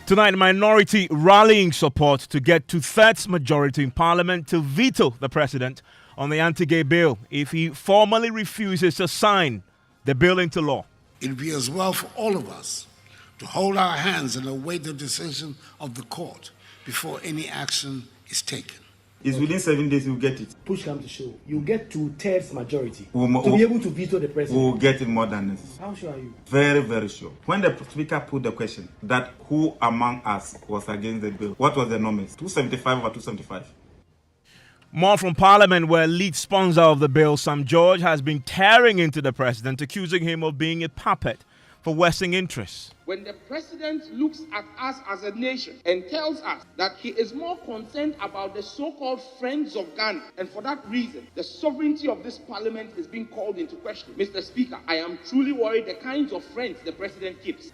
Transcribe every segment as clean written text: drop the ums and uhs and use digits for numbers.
Tonight, minority rallying support to get two-thirds majority in Parliament to veto the president on the anti-gay bill if he formally refuses to sign the bill into law. It would be as well for all of us to hold our hands and await the decision of the court before any action is taken. It's within 7 days, we'll get it. Push comes to shove, you get two-thirds majority to be able to veto the president. We'll get it more than this. How sure are you? Very, very sure. When the speaker put the question that who among us was against the bill, what was the numbers? 275 over 275. More from Parliament, where lead sponsor of the bill, Sam George, has been tearing into the president, accusing him of being a puppet for Western interests. When the president looks at us as a nation and tells us that he is more concerned about the so-called friends of Ghana, and for that reason, the sovereignty of this parliament is being called into question. Mr. Speaker, I am truly worried the kinds of friends the president keeps.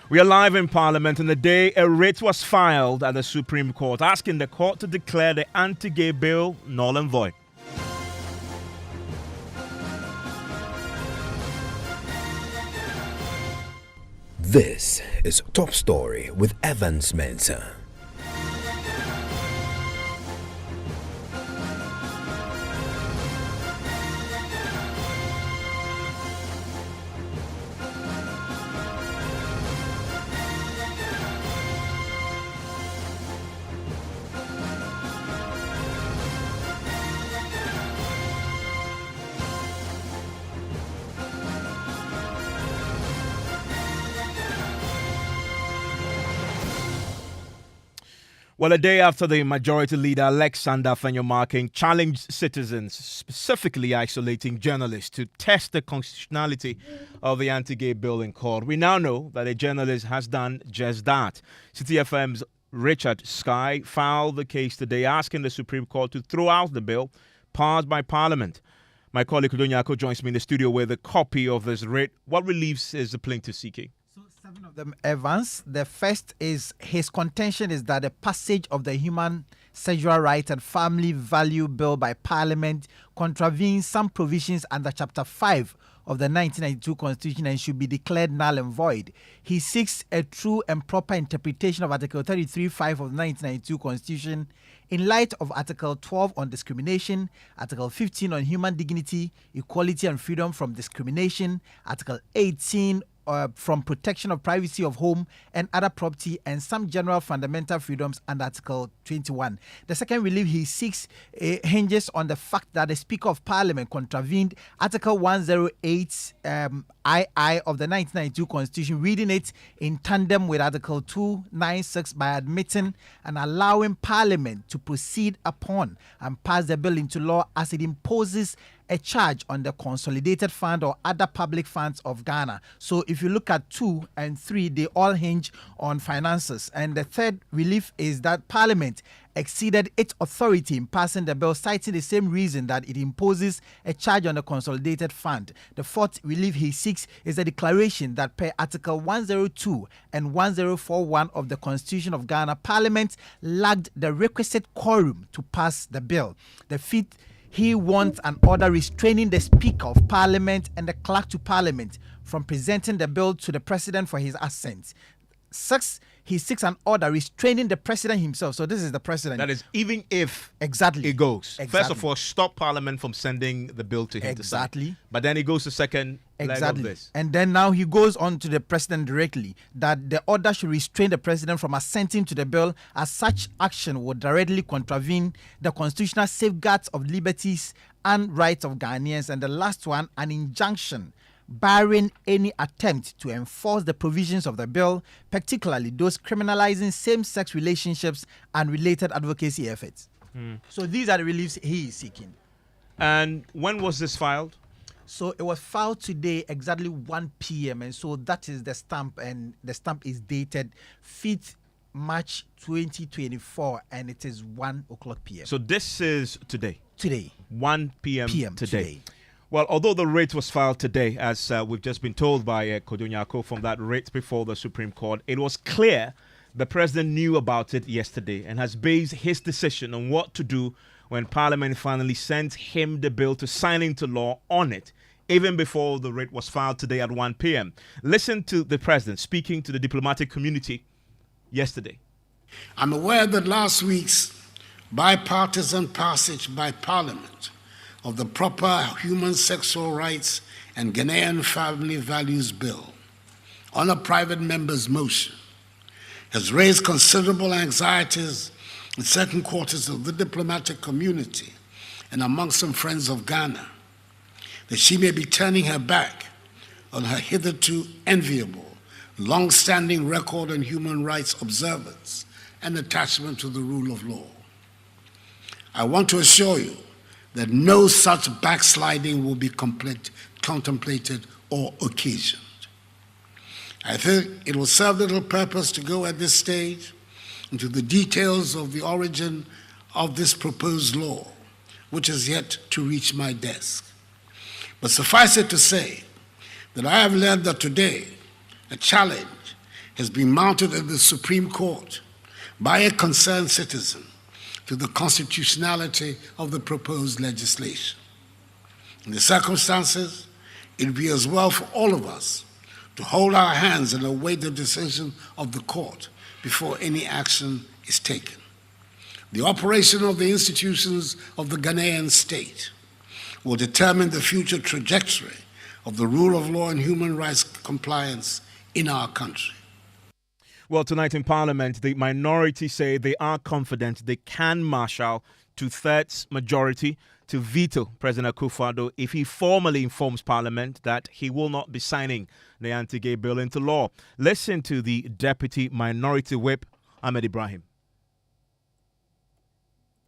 We are live in Parliament on the day a writ was filed at the Supreme Court asking the court to declare the anti-gay bill null and void. This is Top Story with Evans Mensah. Well, a day after the majority leader Alexander Fenyomarkin challenged citizens, specifically isolating journalists, to test the constitutionality of the anti-gay bill in court, we now know that a journalist has done just that. City FM's Richard Sky filed the case today asking the Supreme Court to throw out the bill passed by Parliament. My colleague Kudonyako joins me in the studio with a copy of this writ. What reliefs is the plaintiff seeking? 7 of them, Evans. The first is his contention is that the passage of the Human Sexual Rights and Family Value Bill by Parliament contravenes some provisions under Chapter 5 of the 1992 Constitution and should be declared null and void. He seeks a true and proper interpretation of Article 33(5) of the 1992 Constitution in light of Article 12 on discrimination, Article 15 on human dignity, equality and freedom from discrimination, Article 18 from protection of privacy of home and other property, and some general fundamental freedoms under Article 21. The second relief he seeks hinges on the fact that the Speaker of Parliament contravened Article 108 II of the 1992 Constitution, reading it in tandem with Article 296 by admitting and allowing Parliament to proceed upon and pass the bill into law as it imposes a charge on the Consolidated Fund or other public funds of Ghana. So if you look at 2 and 3, they all hinge on finances. And the third relief is that Parliament exceeded its authority in passing the bill, citing the same reason that it imposes a charge on the Consolidated Fund. The fourth relief he seeks is a declaration that per Article 102 and 1041 of the Constitution of Ghana, Parliament lacked the requisite quorum to pass the bill. The fifth, he wants an order restraining the Speaker of Parliament and the Clerk to Parliament from presenting the bill to the President for his assent. Six, he seeks an order restraining the President himself. So this is the President. That is, even if exactly it goes. Exactly. First of all, stop Parliament from sending the bill to him. Exactly. To sign. But then he goes to second leg of this. And then now he goes on to the President directly that the order should restrain the President from assenting to the bill, as such action would directly contravene the constitutional safeguards of liberties and rights of Ghanaians. And the last one, an injunction barring any attempt to enforce the provisions of the bill, particularly those criminalizing same-sex relationships and related advocacy efforts. So these are the reliefs he is seeking. And when was this filed? So it was filed today exactly 1 p.m. And so that is the stamp, and the stamp is dated 5th March 2024, and it is 1 o'clock p.m. So this is today? Today. 1 p.m. today. Well, although the writ was filed today, as we've just been told by Kudonyako from that writ before the Supreme Court, it was clear the president knew about it yesterday and has based his decision on what to do when Parliament finally sent him the bill to sign into law on it, even before the writ was filed today at 1 p.m. Listen to the president speaking to the diplomatic community yesterday. I'm aware that last week's bipartisan passage by Parliament of the Proper Human Sexual Rights and Ghanaian Family Values Bill on a private member's motion has raised considerable anxieties in certain quarters of the diplomatic community and among some friends of Ghana that she may be turning her back on her hitherto enviable, long-standing record on human rights observance and attachment to the rule of law. I want to assure you that no such backsliding will be contemplated or occasioned. I think it will serve little purpose to go at this stage into the details of the origin of this proposed law, which is yet to reach my desk. But suffice it to say that I have learned that today a challenge has been mounted at the Supreme Court by a concerned citizen to the constitutionality of the proposed legislation. In the circumstances, it would be as well for all of us to hold our hands and await the decision of the court before any action is taken. The operation of the institutions of the Ghanaian state will determine the future trajectory of the rule of law and human rights compliance in our country. Well, tonight in Parliament, the minority say they are confident they can marshal two-thirds majority to veto President Akufo-Addo if he formally informs Parliament that he will not be signing the anti-gay bill into law. Listen to the Deputy Minority Whip, Ahmed Ibrahim.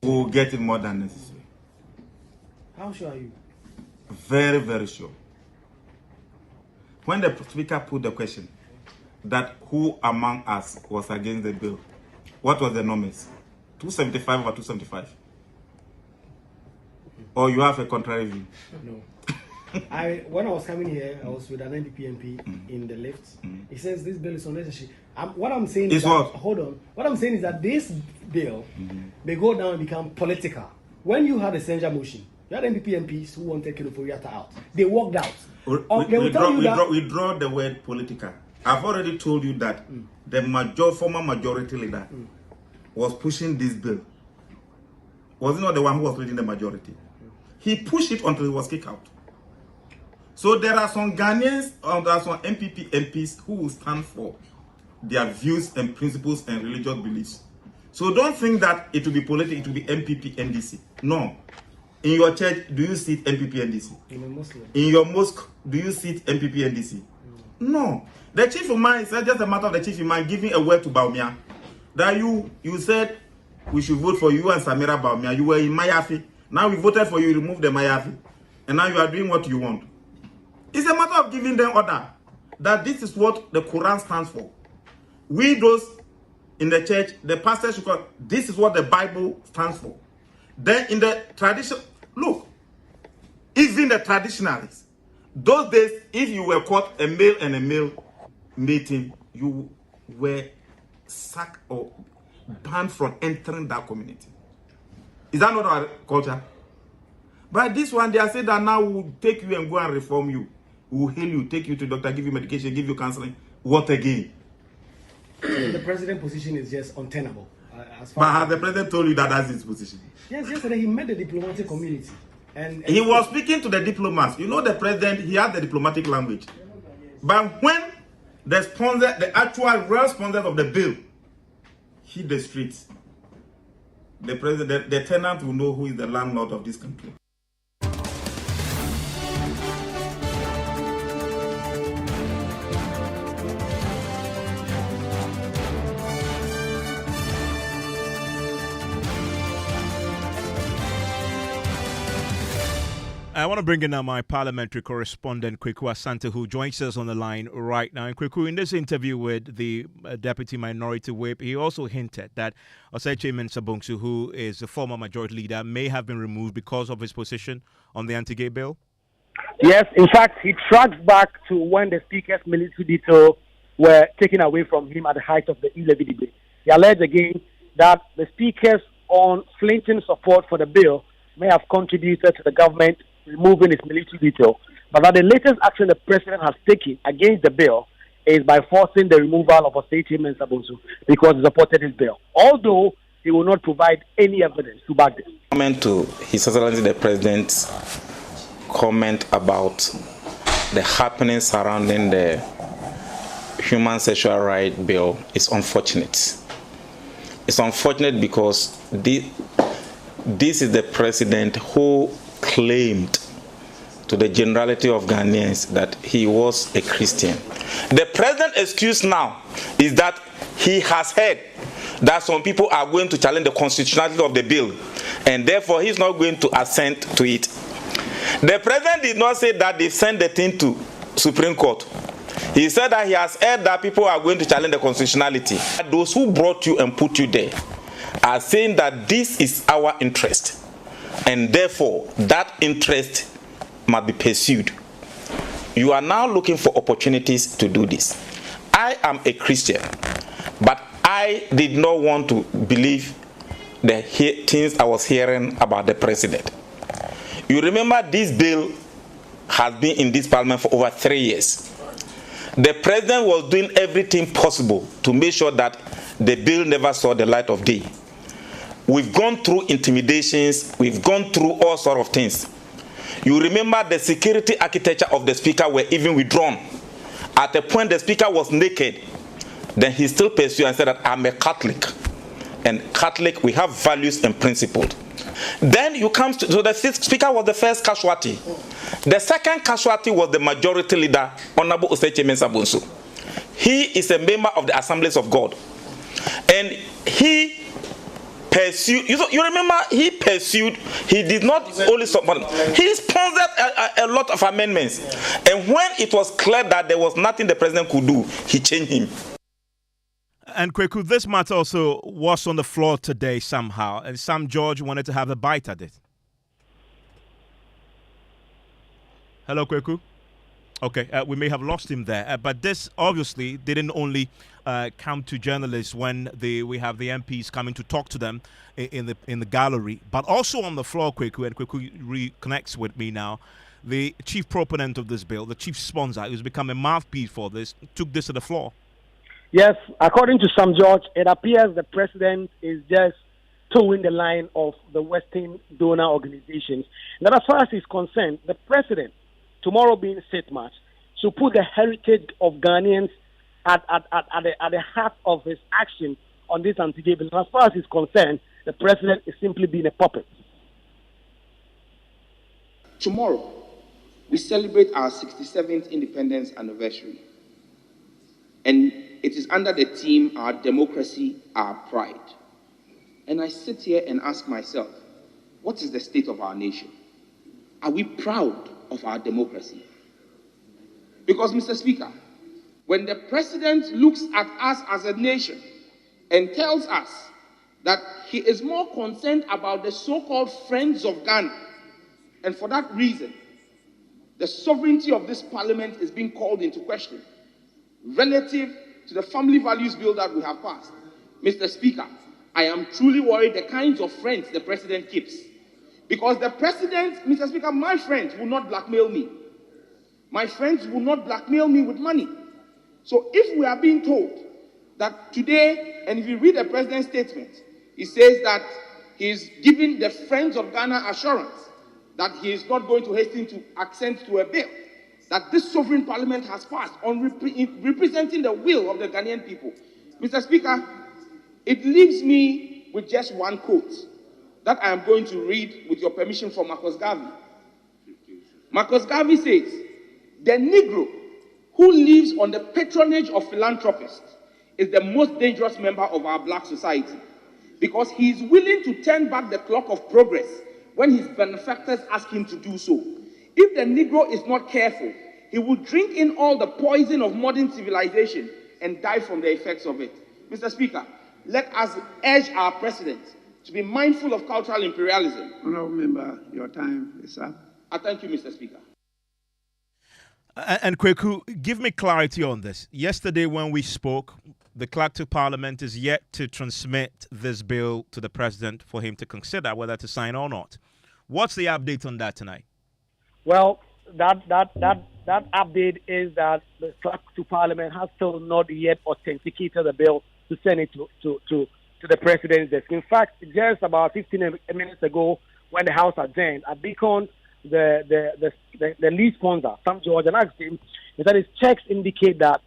We'll get it more than necessary. How sure are you? Very, very sure. When the Speaker put the question that who among us was against the bill, what was the numbers? 275 over 275? Or you have a contrary view? No. When I was coming here, I was with an NDP MP in the lift. He says this bill is unnecessary. What I'm saying is that, hold on. What I'm saying is that this bill may go down and become political. When you had a censure motion, you had NDP MPs who wanted Kiloforiata out. They walked out. We draw the word political. I've already told you that the former majority leader was pushing this bill. Was he not the one who was leading the majority? He pushed it until he was kicked out. So there are some Ghanaians, there are some MPP MPs who will stand for their views and principles and religious beliefs. So don't think that it will be political, it will be MPP NDC. No. In your church, do you see MPP NDC? In your mosque, do you see MPP NDC? No. The chief imam, it's just a matter of the chief imam giving a word to Baumia. That you said we should vote for you and Samira Baumia. You were in Mayafi. Now we voted for you, you removed the Mayafi. And now you are doing what you want. It's a matter of giving them order. That this is what the Quran stands for. We those in the church, the pastor should call, this is what the Bible stands for. Then in the tradition, look, even the traditionalists, those days, if you were caught a male and a male meeting, you were sacked or banned from entering that community. Is that not our culture? But this one, they are saying that now we'll take you and go and reform you. We'll heal you, take you to doctor, give you medication, give you counseling. What again? The president's position is just untenable. But has the president told you that that's his position? Yes, yesterday he met the diplomatic community. And he was speaking to the diplomats. You know, the president, he had the diplomatic language. But when the sponsor, the actual real sponsors of the bill hit the streets, the president, the tenant will know who is the landlord of this country. I want to bring in now my parliamentary correspondent, Kweku Asante, who joins us on the line right now. And Kweku, in this interview with the Deputy Minority Whip, he also hinted that Oseche Mensah, who is the former majority leader, may have been removed because of his position on the anti-gay bill. Yes, in fact, he tracks back to when the Speaker's military veto were taken away from him at the height of the e-levy debate. He alleged again that the Speaker's unflinching support for the bill may have contributed to the government removing its military veto, but that the latest action the president has taken against the bill is by forcing the removal of Osechi Mensah because he supported his bill, although he will not provide any evidence to back this. Comment to His Excellency the President's comment about the happenings surrounding the Human Sexual Rights Bill is unfortunate. It's unfortunate because this is the president who claimed to the generality of Ghanaians that he was a Christian. The president's excuse now is that he has heard that some people are going to challenge the constitutionality of the bill, and therefore he's not going to assent to it. The president did not say that they sent the thing to Supreme Court. He said that he has heard that people are going to challenge the constitutionality. Those who brought you and put you there are saying that this is our interest, and therefore that interest must be pursued. You are now looking for opportunities to do this. I am a Christian, but I did not want to believe the things I was hearing about the president. You remember this bill has been in this parliament for over 3 years. The president was doing everything possible to make sure that the bill never saw the light of day. We've gone through intimidations, we've gone through all sorts of things. You remember the security architecture of the speaker were even withdrawn. At a point the speaker was naked. Then he still pursued and said that I'm a Catholic. And Catholic, we have values and principles. Then you come to, so the speaker was the first casualty. The second casualty was the majority leader, Honorable Osechi Mensah. He is a member of the Assemblies of God. And he pursued, you remember, he did not only support, he sponsored a lot of amendments. And when it was clear that there was nothing the president could do, he changed him. And Kweku, this matter also was on the floor today somehow, and Sam George wanted to have a bite at it. Hello, Kweku. Okay, we may have lost him there, but this obviously didn't only come to journalists when we have the MPs coming to talk to them in the gallery, but also on the floor, Kweku, and Kweku reconnects with me now. The chief proponent of this bill, the chief sponsor, who's become a mouthpiece for this, took this to the floor. Yes, according to Sam George, it appears the president is just towing the line of the Western donor organizations. Now, as far as he's concerned, the president, tomorrow being State March, should put the heritage of Ghanaians at the heart of his action on this anti-gay bill. And as far as he's concerned, the president is simply being a puppet. Tomorrow, we celebrate our 67th independence anniversary. And it is under the theme, Our Democracy, Our Pride. And I sit here and ask myself, what is the state of our nation? Are we proud of our democracy? Because, Mr. Speaker, when the president looks at us as a nation and tells us that he is more concerned about the so-called friends of Ghana, and for that reason, the sovereignty of this parliament is being called into question relative to the family values bill that we have passed. Mr. Speaker, I am truly worried the kinds of friends the president keeps. Because the president, Mr. Speaker, my friends will not blackmail me. My friends will not blackmail me with money. So if we are being told that today, and if you read the president's statement, he says that he is giving the friends of Ghana assurance that he is not going to hasten to assent to a bill that this sovereign parliament has passed on representing the will of the Ghanaian people. Mr. Speaker, it leaves me with just one quote that I am going to read with your permission from Marcus Garvey. Marcus Garvey says, "The Negro who lives on the patronage of philanthropists is the most dangerous member of our black society because he is willing to turn back the clock of progress when his benefactors ask him to do so. If the Negro is not careful, he will drink in all the poison of modern civilization and die from the effects of it." Mr. Speaker, let us urge our president to be mindful of cultural imperialism. Honourable Member, your time is up. I thank you, Mr. Speaker. And Kweku, give me clarity on this. Yesterday when we spoke, the clerk to Parliament is yet to transmit this bill to the president for him to consider whether to sign or not. What's the update on that tonight? Well, that that update is that the clerk to Parliament has still not yet authenticated the bill to send it to the President's desk. In fact, just about 15 minutes ago, when the House adjourned, I beaconed the lead sponsor, Sam George, and asked him that his checks indicate that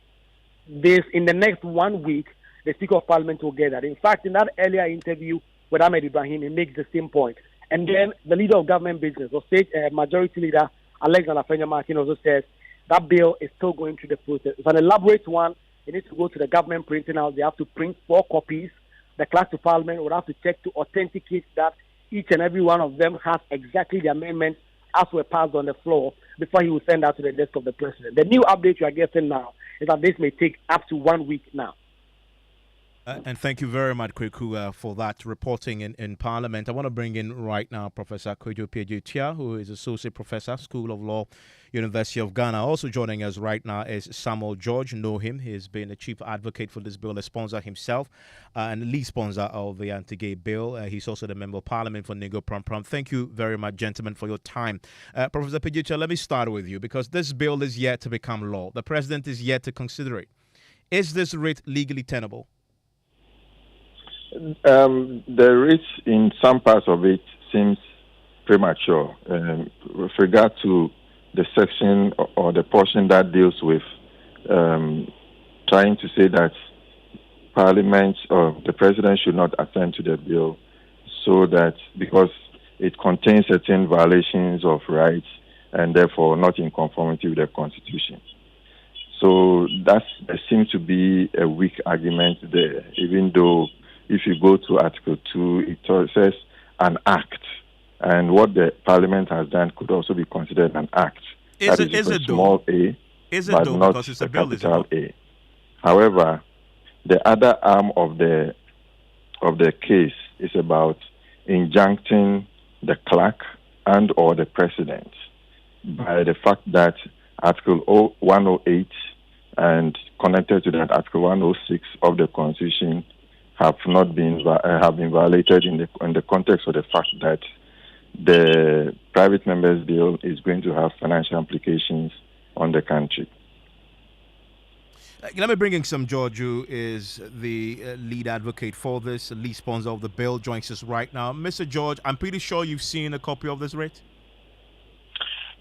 in the next 1 week, the Speaker of Parliament will get that. In fact, in that earlier interview with Ahmed Ibrahim, he makes the same point. And then the leader of government business, or state majority leader, Alexander Afenyo-Markin, also says that bill is still going through the process. It's an elaborate one. It needs to go to the government printing house. They have to print 4 copies. The clerk to Parliament would have to check to authenticate that each and every one of them has exactly the amendments as were passed on the floor before he will send that to the desk of the President. The new update you are getting now is that this may take up to 1 week now. And thank you very much, Kweku, for that reporting in Parliament. I want to bring in right now Professor Kweju Piejutia, who is Associate Professor, School of Law, University of Ghana. Also joining us right now is Samuel George. Know him. He's been a chief advocate for this bill, a sponsor himself, and lead sponsor of the anti-gay bill. He's also the Member of Parliament for Nego Pram Pram. Thank you very much, gentlemen, for your time. Professor Piejutia, let me start with you, because this bill is yet to become law. The President is yet to consider it. Is this writ legally tenable? The writ in some parts of it seems premature with regard to the section or the portion that deals with trying to say that Parliament or the President should not assent to the bill, so that because it contains certain violations of rights and therefore not in conformity with the Constitution. So there seems to be a weak argument there, even though if you go to Article 2, it says an act. And what the Parliament has done could also be considered an act. Is it a small a, is it but though? not Because it's a a bill, capital A. However, the other arm of the case is about injuncting the clerk and or the President by the fact that Article 108 and connected to that Article 106 of the Constitution have been violated in the context of the fact that the private members bill is going to have financial implications on the country. Let me bring in Sam George, who is the lead advocate for this, lead sponsor of the bill, joins us right now. Mr. George, I'm pretty sure you've seen a copy of this writ.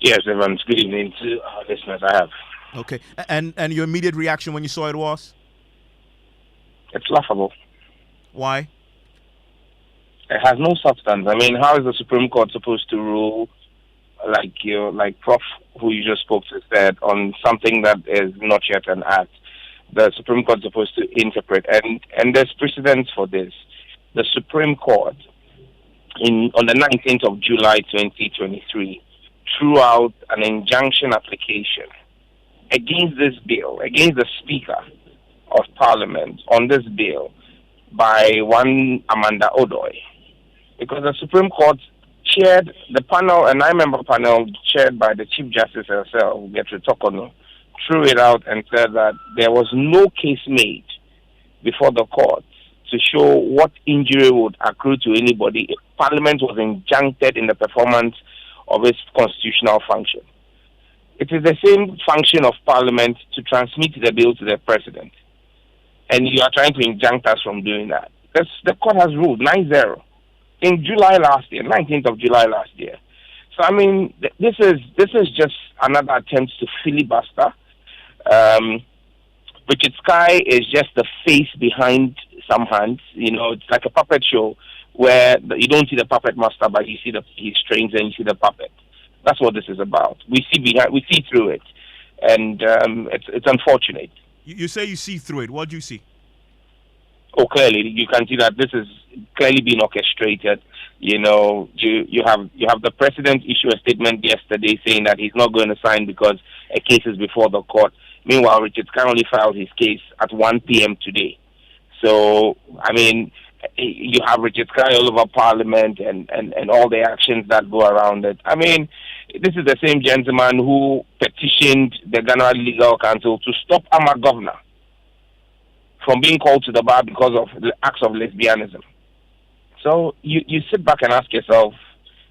Yes, Evans. Good evening to our listeners. I have. Okay, and your immediate reaction when you saw it was? It's laughable. Why? It has no substance. I mean, how is the Supreme Court supposed to rule, like Prof, who you just spoke to, said, on something that is not yet an act? The Supreme Court is supposed to interpret, and there's precedence for this. The Supreme Court, on the 19th of July 2023, threw out an injunction application against this bill, against the Speaker of Parliament on this bill, by one Amanda Odoy, because the Supreme Court chaired the panel, a 9-member panel chaired by the Chief Justice herself, Getri Tokono, threw it out and said that there was no case made before the court to show what injury would accrue to anybody if Parliament was injuncted in the performance of its constitutional function. It is the same function of Parliament to transmit the bill to the President. And you are trying to injunct us from doing that. The court has ruled 9-0 in July last year, 19th of July last year. So, I mean, this is just another attempt to filibuster. Richard Sky is just the face behind some hands. You know, it's like a puppet show where you don't see the puppet master, but you see his strings and you see the puppet. That's what this is about. We see through it, and it's unfortunate. You say you see through it. What do you see? Oh, clearly, you can see that this is clearly being orchestrated. You know, you have the president issue a statement yesterday saying that he's not going to sign because a case is before the court. Meanwhile, Richard Sky filed his case at 1 p.m. today. So, I mean, you have Richard Sky all over Parliament and all the actions that go around it. I mean, this is the same gentleman who petitioned the Ghana Legal Council to stop Ama Governor from being called to the bar because of the acts of lesbianism. So you sit back and ask yourself,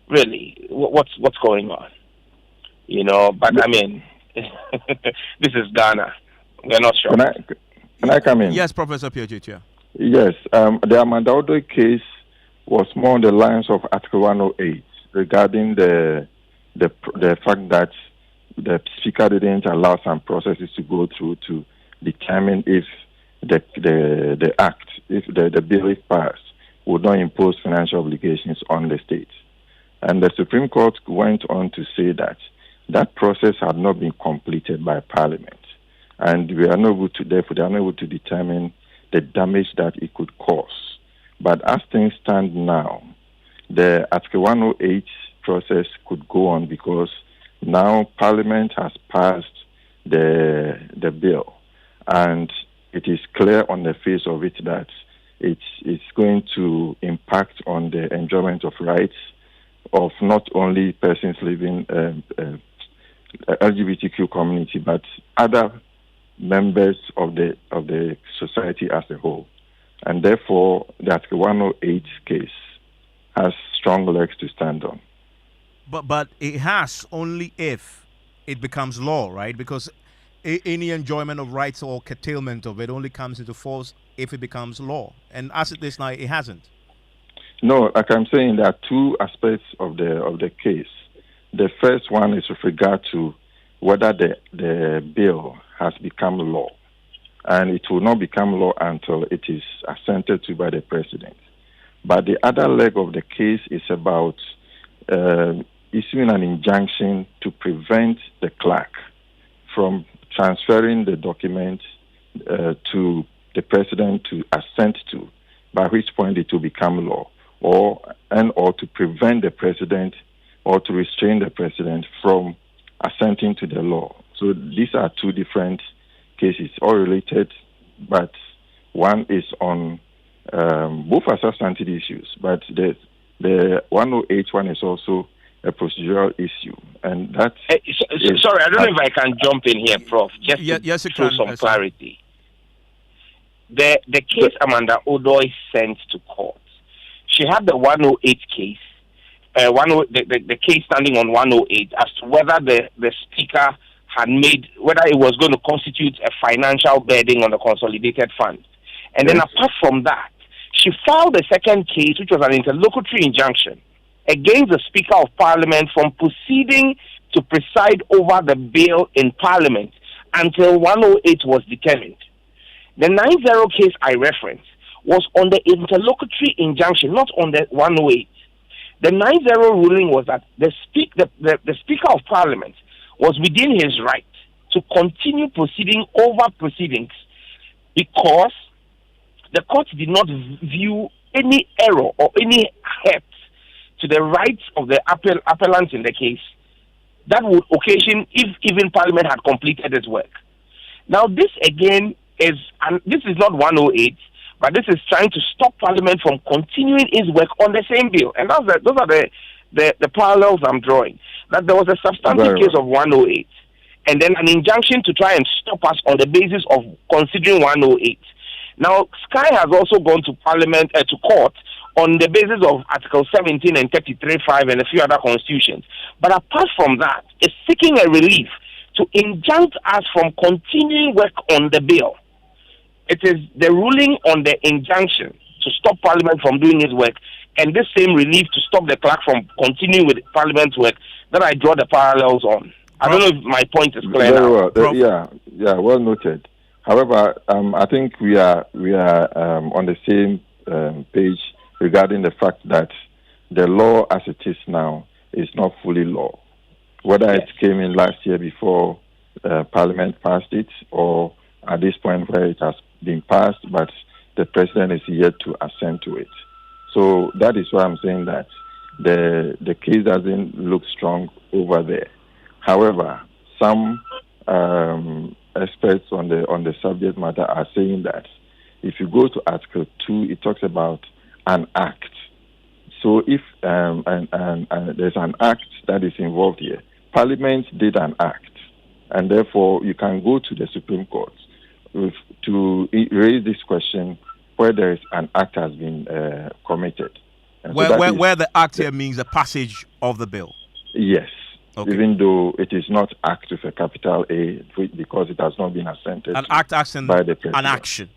really, what's going on? You know, but I mean, this is Ghana. We're not sure. Can I come in? Yes, Professor Piochitia. Yes, the Amanda Odo case was more on the lines of Article 108 regarding the fact that the Speaker didn't allow some processes to go through to determine if the act, if the bill is passed, would not impose financial obligations on the states. And the Supreme Court went on to say that that process had not been completed by Parliament, and we are not able to, therefore, they are not able to determine the damage that it could cause. But as things stand now, the Article 108 process could go on because now Parliament has passed the bill, and it is clear on the face of it that it's going to impact on the enjoyment of rights of not only persons living LGBTQ community, but other members of the society as a whole. And therefore, the Article 108 case has strong legs to stand on. But it has only if it becomes law, right? Because any enjoyment of rights or curtailment of it only comes into force if it becomes law. And as it is now, it hasn't. No, like I'm saying, there are two aspects of the case. The first one is with regard to whether the bill has become law. And it will not become law until it is assented to by the president. But the other leg of the case is about issuing an injunction to prevent the clerk from transferring the document to the president to assent to, by which point it will become law, or to prevent the president or to restrain the president from assenting to the law. So these are two different cases, all related, but one is on both are substantive issues, but the 108 one is also a procedural issue, and that. Sorry, I don't know if I can jump in here, Prof. Just to show some clarity. The case Amanda Odoy sent to court, she had the 108 case, the case standing on 108 as to whether the speaker had made, whether it was going to constitute a financial burden on the consolidated fund. And then apart from that, she filed a second case, which was an interlocutory injunction against the Speaker of Parliament from proceeding to preside over the bill in Parliament until 108 was determined. The 9-0 case I referenced was on the interlocutory injunction, not on the 108. The 9-0 ruling was that the Speaker of Parliament was within his right to continue proceeding over proceedings because the court did not view any error or any hurt to the rights of the appellant in the case that would occasion if even Parliament had completed its work. Now this again is, and this is not 108, but this is trying to stop Parliament from continuing its work on the same bill. And those are the parallels I'm drawing. That there was a substantive case of 108, and then an injunction to try and stop us on the basis of considering 108. Now, Sky has also gone to Parliament, to court, on the basis of Article 17 and 33.5 and a few other constitutions. But apart from that, it's seeking a relief to injunct us from continuing work on the bill. It is the ruling on the injunction to stop Parliament from doing its work, and this same relief to stop the clerk from continuing with Parliament's work that I draw the parallels on. I don't know if my point is clear now. Well, well noted. However, I think we are on the same page regarding the fact that the law as it is now is not fully law. Whether it came in last year before Parliament passed it, or at this point where it has been passed, but the president is yet to assent to it. So that is why I'm saying that the case doesn't look strong over there. However, some experts on the subject matter are saying that if you go to Article 2, it talks about an act. So if and there's an act that is involved here, Parliament did an act, and therefore you can go to the Supreme Court to raise this question where there is an act has been committed. Where the act here means the passage of the bill. Yes. even though it is not act with a capital A because it has not been assented an act by the president. An action.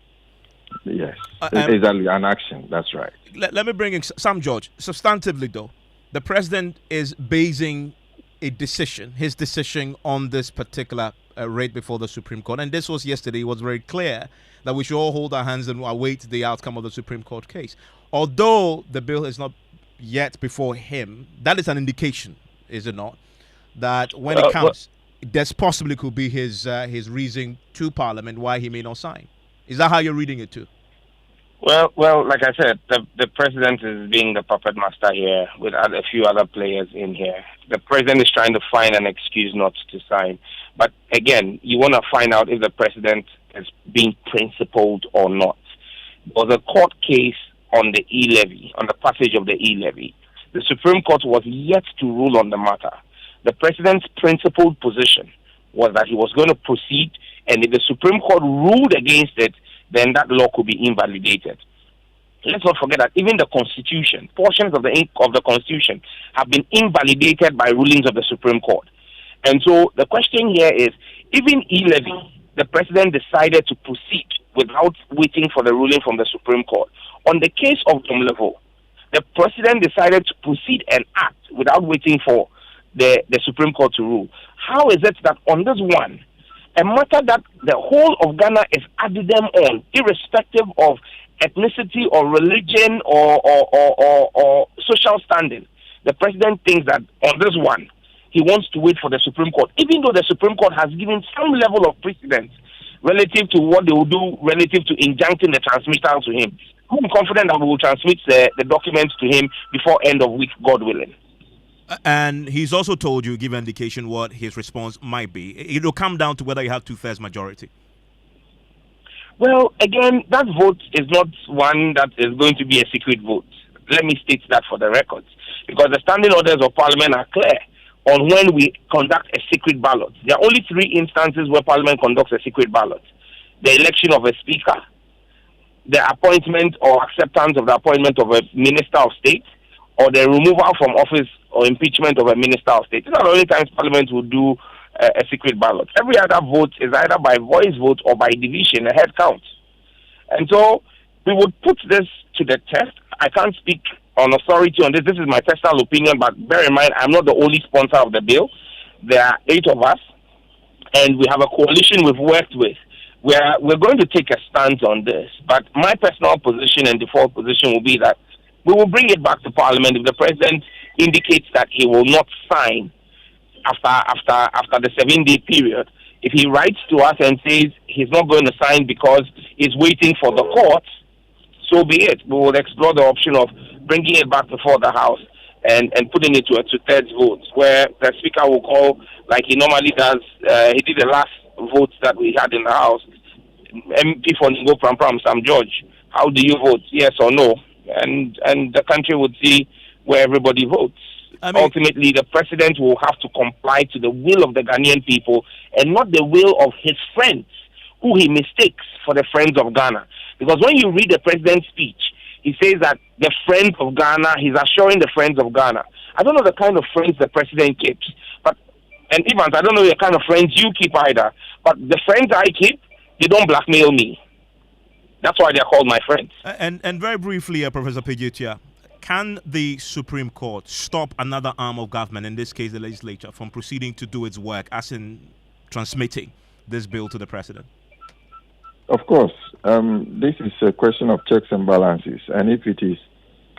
Yes, exactly, an action. That's right. Let me bring in Sam George. Substantively, though, the president is basing his decision on this particular raid before the Supreme Court. And this was yesterday. It was very clear that we should all hold our hands and await the outcome of the Supreme Court case. Although the bill is not yet before him, that is an indication, is it not, that when it comes, there's possibly could be his reason to Parliament why he may not sign. Is that how you're reading it too? Well, like I said, the president is being the puppet master here with a few other players in here. The president is trying to find an excuse not to sign. But again, you want to find out if the president is being principled or not. There was a court case on the e-levy, on the passage of the e-levy. The Supreme Court was yet to rule on the matter. The president's principled position was that he was going to proceed, and if the Supreme Court ruled against it, then that law could be invalidated. Let's not forget that even the Constitution, portions of the Constitution have been invalidated by rulings of the Supreme Court. And so the question here is, even e-levy, the president decided to proceed without waiting for the ruling from the Supreme Court. On the case of Domlevo, the president decided to proceed and act without waiting for the Supreme Court to rule. How is it that on this one, a matter that the whole of Ghana is adding them on, irrespective of ethnicity or religion or social standing, the president thinks that on this one, he wants to wait for the Supreme Court, even though the Supreme Court has given some level of precedence relative to what they will do relative to injuncting the transmittal to him. I'm confident that we will transmit the documents to him before end of week, God willing. And he's also told you, give an indication what his response might be. It will come down to whether you have 2/3 majority. Well, again, that vote is not one that is going to be a secret vote. Let me state that for the records. Because the standing orders of Parliament are clear on when we conduct a secret ballot. There are only 3 instances where Parliament conducts a secret ballot. The election of a speaker, the appointment or acceptance of the appointment of a minister of state, or the removal from office or impeachment of a minister of state. These are the only times Parliament will do a secret ballot. Every other vote is either by voice vote or by division, a head count. And so we would put this to the test. I can't speak on authority on this. This is my personal opinion, but bear in mind, I'm not the only sponsor of the bill. There are 8 of us, and we have a coalition we've worked with. We're going to take a stance on this, but my personal position and default position will be that we will bring it back to Parliament if the president indicates that he will not sign after the 7-day period. If he writes to us and says he's not going to sign because he's waiting for the courts, so be it. We will explore the option of bringing it back before the House and putting it to a 2/3 vote, where the Speaker will call, like he normally does. He did the last votes that we had in the House. MP for Ningo Pram Pram, Sam George, how do you vote? Yes or no? And the country would see where everybody votes. Ultimately, the president will have to comply to the will of the Ghanaian people and not the will of his friends, who he mistakes for the friends of Ghana. Because when you read the president's speech, he says that the friends of Ghana, he's assuring the friends of Ghana. I don't know the kind of friends the president keeps, and Evans, I don't know the kind of friends you keep either, but the friends I keep, they don't blackmail me. That's why they're called my friends. And very briefly, Professor Pejitia, can the Supreme Court stop another arm of government, in this case the legislature, from proceeding to do its work, as in transmitting this bill to the president? Of course. This is a question of checks and balances. And if it is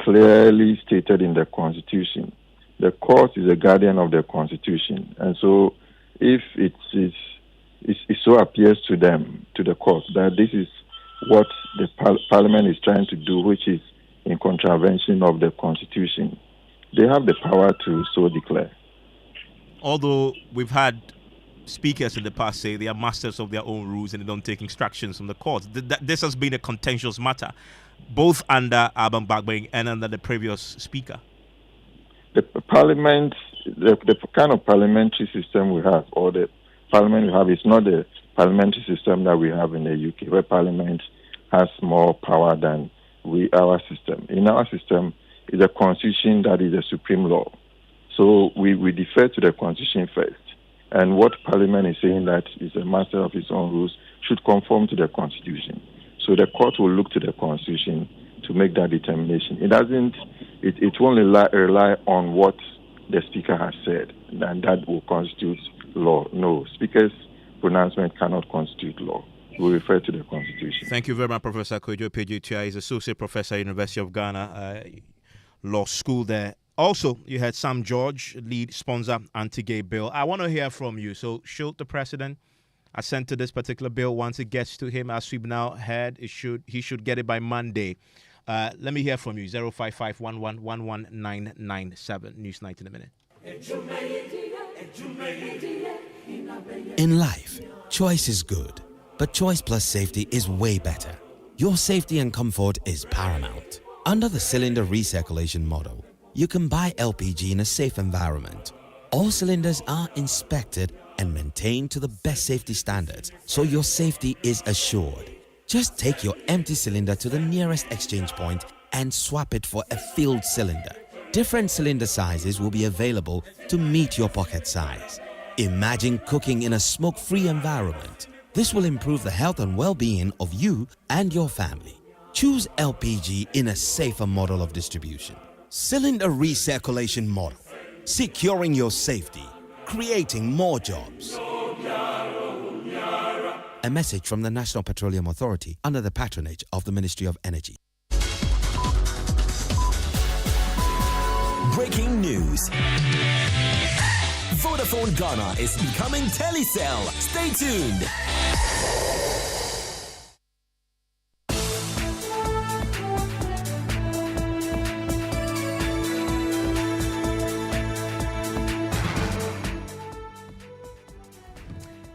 clearly stated in the Constitution, the court is a guardian of the Constitution. And so if it so appears to them, to the court, that this is what the Parliament is trying to do, which is in contravention of the Constitution, they have the power to so declare. Although we've had speakers in the past say they are masters of their own rules and they don't take instructions from the courts. This has been a contentious matter, both under Alban Bagbeng and under the previous speaker. The Parliament, the kind of parliamentary system we have, or the Parliament we have, is not the parliamentary system that we have in the UK, where Parliament has more power than our system. In our system, it's the Constitution that is the supreme law. So we defer to the Constitution first. And what Parliament is saying that is a master of its own rules should conform to the Constitution. So the court will look to the Constitution to make that determination. It won't rely on what the Speaker has said, and that will constitute law. No, Speaker's pronouncement cannot constitute law. We refer to the Constitution. Thank you very much, Professor Kojo Pejutia. He's Associate Professor at University of Ghana Law School there. Also, you had Sam George, lead sponsor, anti-gay bill. I want to hear from you. So, should the president assent to this particular bill once it gets to him? As we've now heard, he should get it by Monday. Let me hear from you. 055-11-11997. News 9 in a minute. In life, choice is good, but choice plus safety is way better. Your safety and comfort is paramount. Under the cylinder recirculation model, you can buy LPG in a safe environment. All cylinders are inspected and maintained to the best safety standards, so your safety is assured. Just take your empty cylinder to the nearest exchange point and swap it for a filled cylinder. Different cylinder sizes will be available to meet your pocket size. Imagine cooking in a smoke-free environment. This will improve the health and well-being of you and your family. Choose LPG in a safer model of distribution. Cylinder recirculation model, securing your safety, creating more jobs. A message from the National Petroleum Authority under the patronage of the Ministry of Energy. Breaking news. Vodafone Ghana is becoming Telecel. Stay tuned.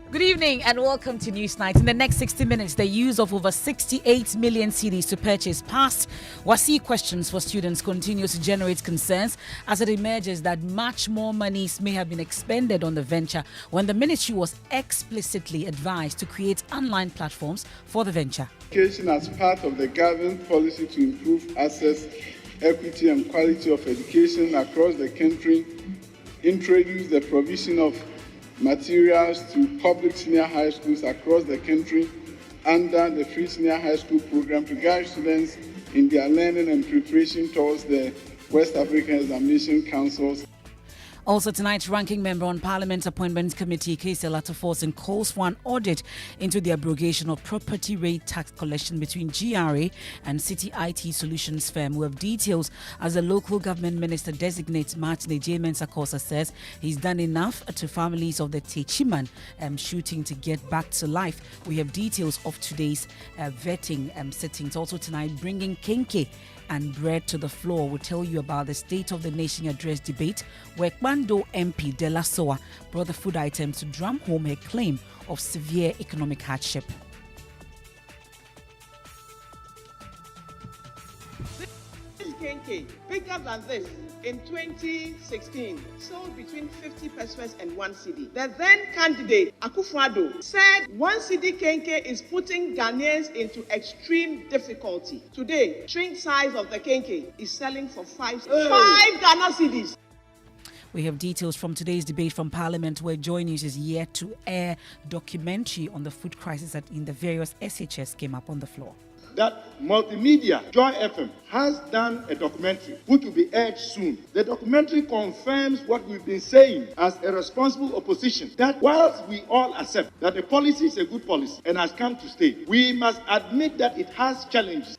Good evening and welcome to News Night. In the next 60 minutes, the use of over 68 million cedis to purchase past WASI questions for students continues to generate concerns as it emerges that much more monies may have been expended on the venture when the ministry was explicitly advised to create online platforms for the venture. Education as part of the government policy to improve access, equity and quality of education across the country introduced the provision of materials to public senior high schools across the country under the Free Senior High School program to guide students in their learning and preparation towards the West African Examination Council's. Also tonight, Ranking Member on Parliament's Appointments Committee, K.C. Latoforson, calls for an audit into the abrogation of property rate tax collection between GRA and City IT Solutions firm. We have details as the local government minister designates Martin J. Mensah says he's done enough to families of the Techiman shooting to get back to life. We have details of today's vetting sittings. Also tonight, bringing Kenke and bread to the floor. We'll tell you about the State of the Nation address debate where Kwando MP De La Soa brought the food items to drum home her claim of severe economic hardship. This Kenke, bigger than this, in 2016, sold between 50 pesos and 1 cedi. The then candidate, Akufo-Addo, said 1 cedi Kenke is putting Ghanaians into extreme difficulty. Today, shrink size of the Kenke is selling for 5 Ghana cedis. We have details from today's debate from Parliament where Joy News is yet to air documentary on the food crisis that in the various SHS came up on the floor. That multimedia, Joy FM, has done a documentary which will be aired soon. The documentary confirms what we've been saying as a responsible opposition, that whilst we all accept that the policy is a good policy and has come to stay, we must admit that it has challenges.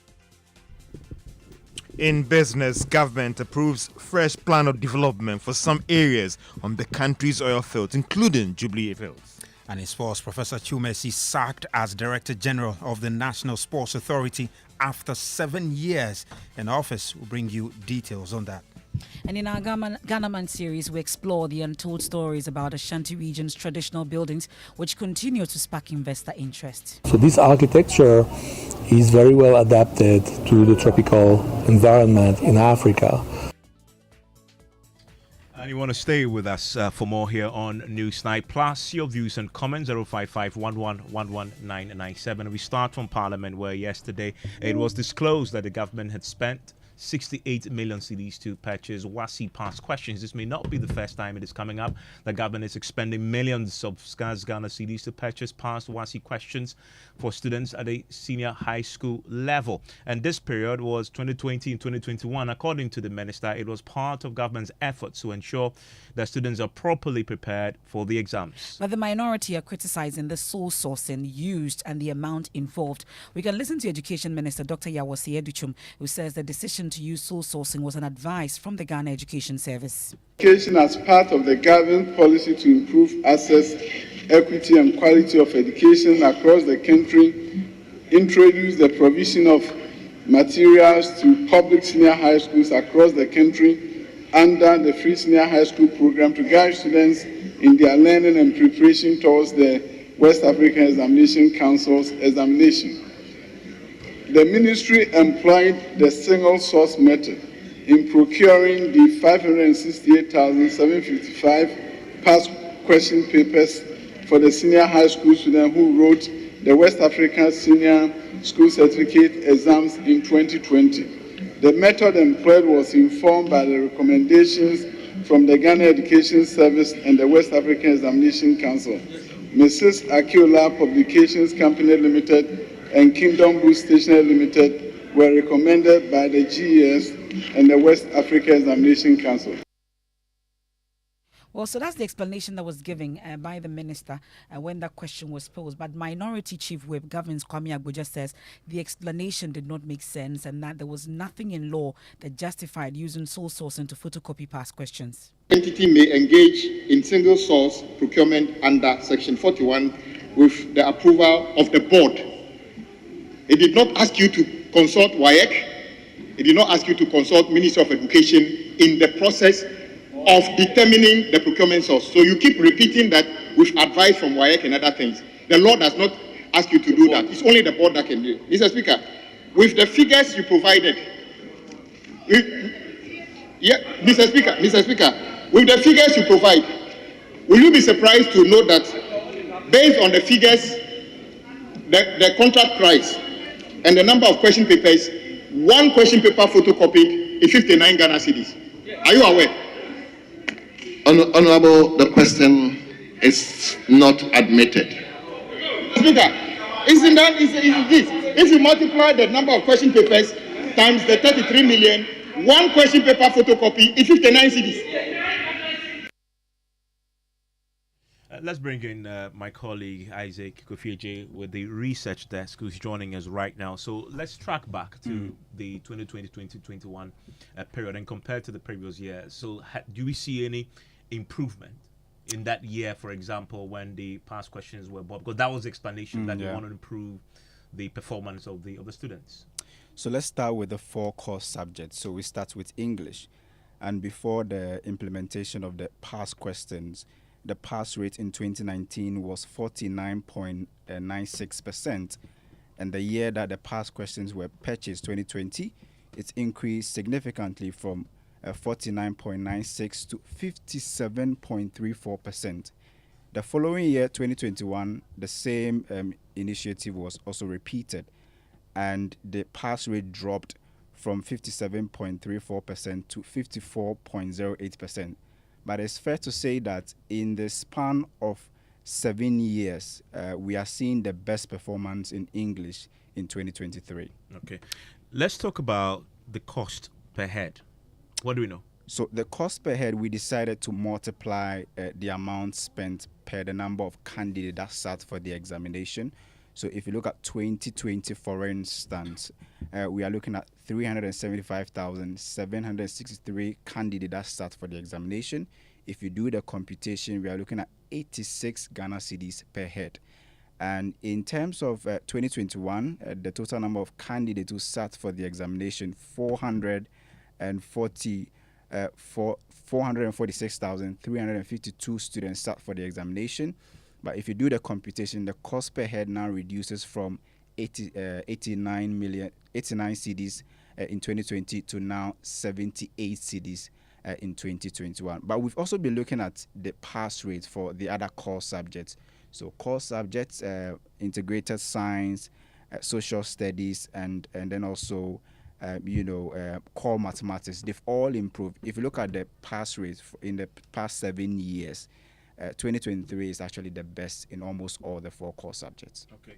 In business, government approves fresh plan of development for some areas on the country's oil fields, including Jubilee Fields. And in sports, Professor Chumesi sacked as Director General of the National Sports Authority after 7 years in office. We'll bring you details on that. And in our Ghana Man series, we explore the untold stories about Ashanti region's traditional buildings, which continue to spark investor interest. So this architecture is very well adapted to the tropical environment in Africa. And you want to stay with us for more here on Newsnight. Plus your views and comments, 055-11-11997. We start from Parliament where yesterday it was disclosed that the government had spent 68 million cedis to purchase WASI past questions. This may not be the first time it is coming up. The government is expending millions of scarce Ghana cedis to purchase past WASI questions for students at a senior high school level. And this period was 2020 and 2021. According to the minister, it was part of government's efforts to ensure that students are properly prepared for the exams. But the minority are criticizing the sole sourcing used and the amount involved. We can listen to Education Minister Dr. Yawase Educhum, who says the decision to use sole sourcing was an advice from the Ghana Education Service. Education as part of the government policy to improve access, equity and quality of education across the country introduced the provision of materials to public senior high schools across the country under the Free Senior High School program to guide students in their learning and preparation towards the West African Examination Council's examination. The ministry employed the single source method in procuring the 568,755 past question papers for the senior high school students who wrote the West African Senior School Certificate exams in 2020. The method employed was informed by the recommendations from the Ghana Education Service and the West African Examination Council. Mrs. Akiola Publications Company Limited and Kingdom Boost Stationery Limited were recommended by the GES and the West Africa Examination Council. Well, so that's the explanation that was given by the minister when that question was posed. But Minority Chief Whip Governance Kwame Agboja says the explanation did not make sense and that there was nothing in law that justified using sole sourcing to photocopy past questions. Entity may engage in single source procurement under Section 41 with the approval of the board. It did not ask you to consult WAEC. It did not ask you to consult Ministry of Education in the process of determining the procurement source. So you keep repeating that with advice from WAEC and other things. The law does not ask you to do that. It's only the board that can do it. Mr. Speaker, with the figures you provided, Mr. Speaker, with the figures you provide, will you be surprised to know that based on the figures, the contract price and the number of question papers, one question paper photocopied is 59 Ghana cedis. Are you aware? Honorable, the question is not admitted. Speaker, isn't this? If you multiply the number of question papers times the 33 million, one question paper photocopy is 59 cedis. Let's bring in my colleague Isaac Kofieje with the research desk, who's joining us right now. So let's track back to the 2020-2021 period and compare to the previous year. So do we see any improvement in that year, for example, when the past questions were bought? Because that was the explanation that they want to improve the performance of the students. So let's start with the 4 core subjects. So we start with English. And before the implementation of the past questions, the pass rate in 2019 was 49.96%. And the year that the past questions were purchased, 2020, it increased significantly from 49.96 to 57.34%. The following year, 2021, the same initiative was also repeated, and the pass rate dropped from 57.34% to 54.08%. But it's fair to say that in the span of 7 years, we are seeing the best performance in English in 2023. Okay. Let's talk about the cost per head. What do we know? So the cost per head, we decided to multiply the amount spent per the number of candidates that sat for the examination. So if you look at 2020, for instance, we are looking at 375,763 candidates that sat for the examination. If you do the computation, we are looking at 86 Ghana cedis per head. And in terms of 2021, the total number of candidates who sat for the examination, 446,352 students sat for the examination. But if you do the computation, the cost per head now reduces from 89 cedis in 2020 to now 78 cedis in 2021. But we've also been looking at the pass rate for the other core subjects. So core subjects, integrated science, social studies, and then also core mathematics, they've all improved. If you look at the pass rates in the past 7 years, 2023 is actually the best in almost all the 4 core subjects. Okay.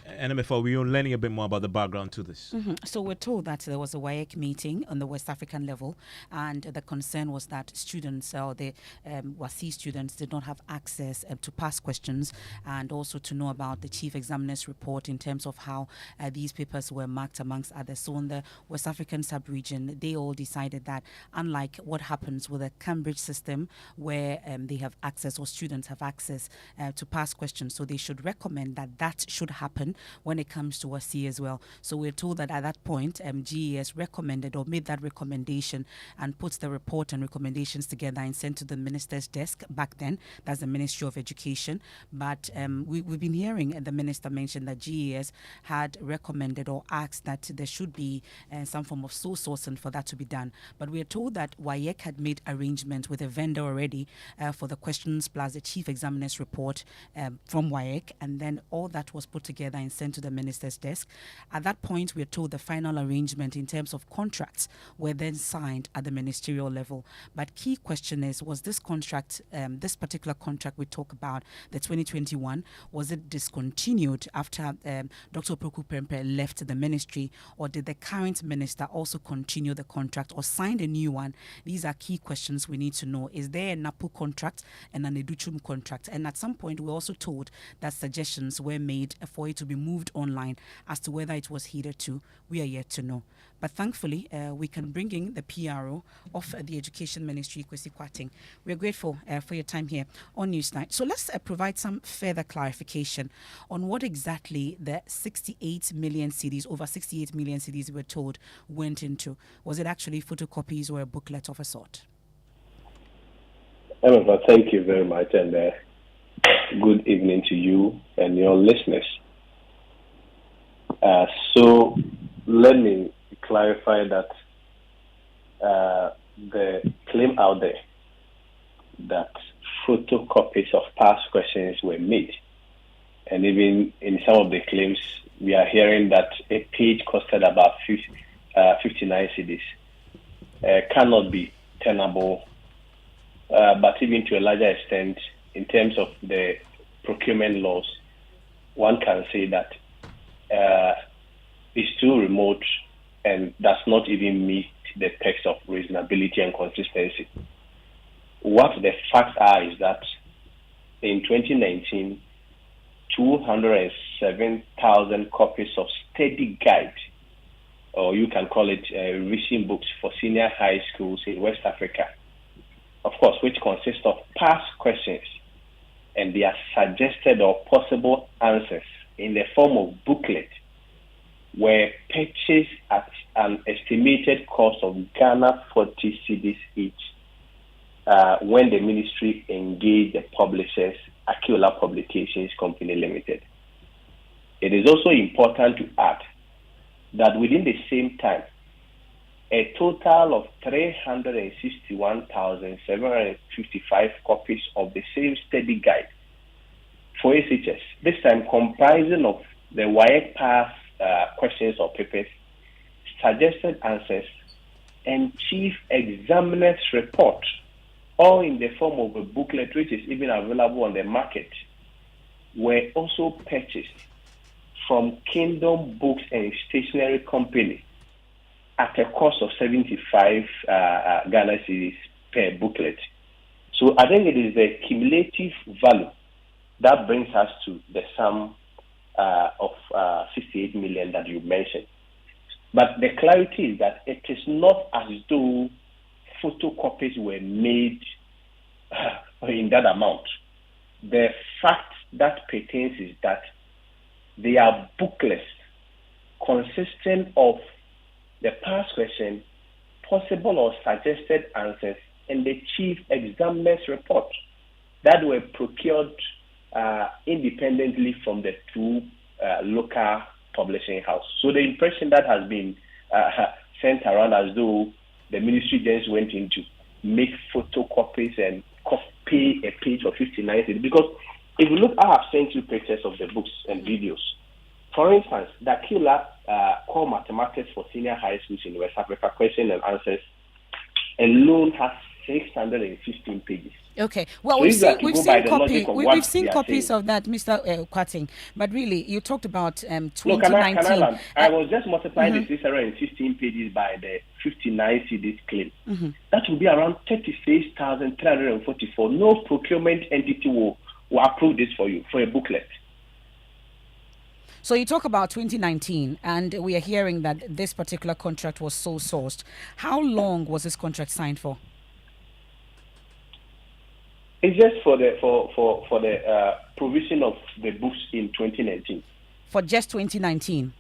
And Emefa, we are learning a bit more about the background to this. So we're told that there was a WAEC meeting on the West African level, and the concern was that students, or the WASI students, did not have access to past questions and also to know about the chief examiner's report in terms of how these papers were marked amongst others. So in the West African sub-region, they all decided that unlike what happens with the Cambridge system where they have access, or students have access to past questions, so they should recommend that should happen when it comes to WASI as well. So we're told that at that point, GES recommended or made that recommendation and put the report and recommendations together and sent to the minister's desk back then. That's the Ministry of Education. But we've been hearing the minister mention that GES had recommended or asked that there should be some form of sole sourcing for that to be done. But we're told that WAEC had made arrangements with a vendor already for the questions plus the chief examiner's report from WAEC, and then all that was put together and sent to the minister's desk. At that point, we are told the final arrangement in terms of contracts were then signed at the ministerial level. But key question is, was this contract, this particular contract we talk about, the 2021, was it discontinued after Dr. Opoku Prempeh left the ministry, or did the current minister also continue the contract or signed a new one? These are key questions we need to know. Is there a NAPU contract and an Educhum contract? And at some point, we're also told that suggestions were made for it to be moved online. As to whether it was heeded to, we are yet to know. But thankfully, we can bring in the PRO of the Education Ministry, Kwesi Kwarteng. We're grateful for your time here on Newsnight. So let's provide some further clarification on what exactly the 68 million CDs, over 68 million CDs we were told, went into. Was it actually photocopies or a booklet of a sort? Emefa, thank you very much, and good evening to you and your listeners. So let me clarify that the claim out there that photocopies of past questions were made, and even in some of the claims we are hearing that a page costed about 59 cedis, cannot be tenable, but even to a larger extent in terms of the procurement laws, one can say that is too remote and does not even meet the text of reasonability and consistency. What the facts are is that in 2019, 207,000 copies of study guide, or you can call it revision books for senior high schools in West Africa, of course, which consist of past questions and their suggested or possible answers in the form of booklet, were purchased at an estimated cost of Ghana 40 cedis each when the ministry engaged the publishers, Akiola Publications Company Limited. It is also important to add that within the same time, a total of 361,755 copies of the same study guide for SHS, this time comprising of the WAEC pass questions or papers, suggested answers, and chief examiner's report, all in the form of a booklet which is even available on the market, were also purchased from Kingdom Books and Stationery Company at a cost of 75 Ghana cedis per booklet. So I think it is the cumulative value that brings us to the sum of 68 million that you mentioned. But the clarity is that it is not as though photocopies were made in that amount. The fact that pertains is that they are booklets consisting of the past question, possible or suggested answers, and the chief examiner's report that were procured independently from the two local publishing houses. So the impression that has been sent around as though the ministry just went in to make photocopies and copy a page of 59 cedis, because if you look, I have sent you pictures of the books and videos. For instance, the Aquila core mathematics for senior high schools in West Africa, question and answers alone has 615 pages. Okay. Well, So we've seen copies of that, Mr. Kwating. But really, you talked about 2019. No, I was just multiplying the 615 pages by the 59 CDs claim. That will be around 36,344. No procurement entity will approve this for you for a booklet. So you talk about 2019, and we are hearing that this particular contract was sole sourced. How long was this contract signed for? It's just for the provision of the books in 2019. For just 2019,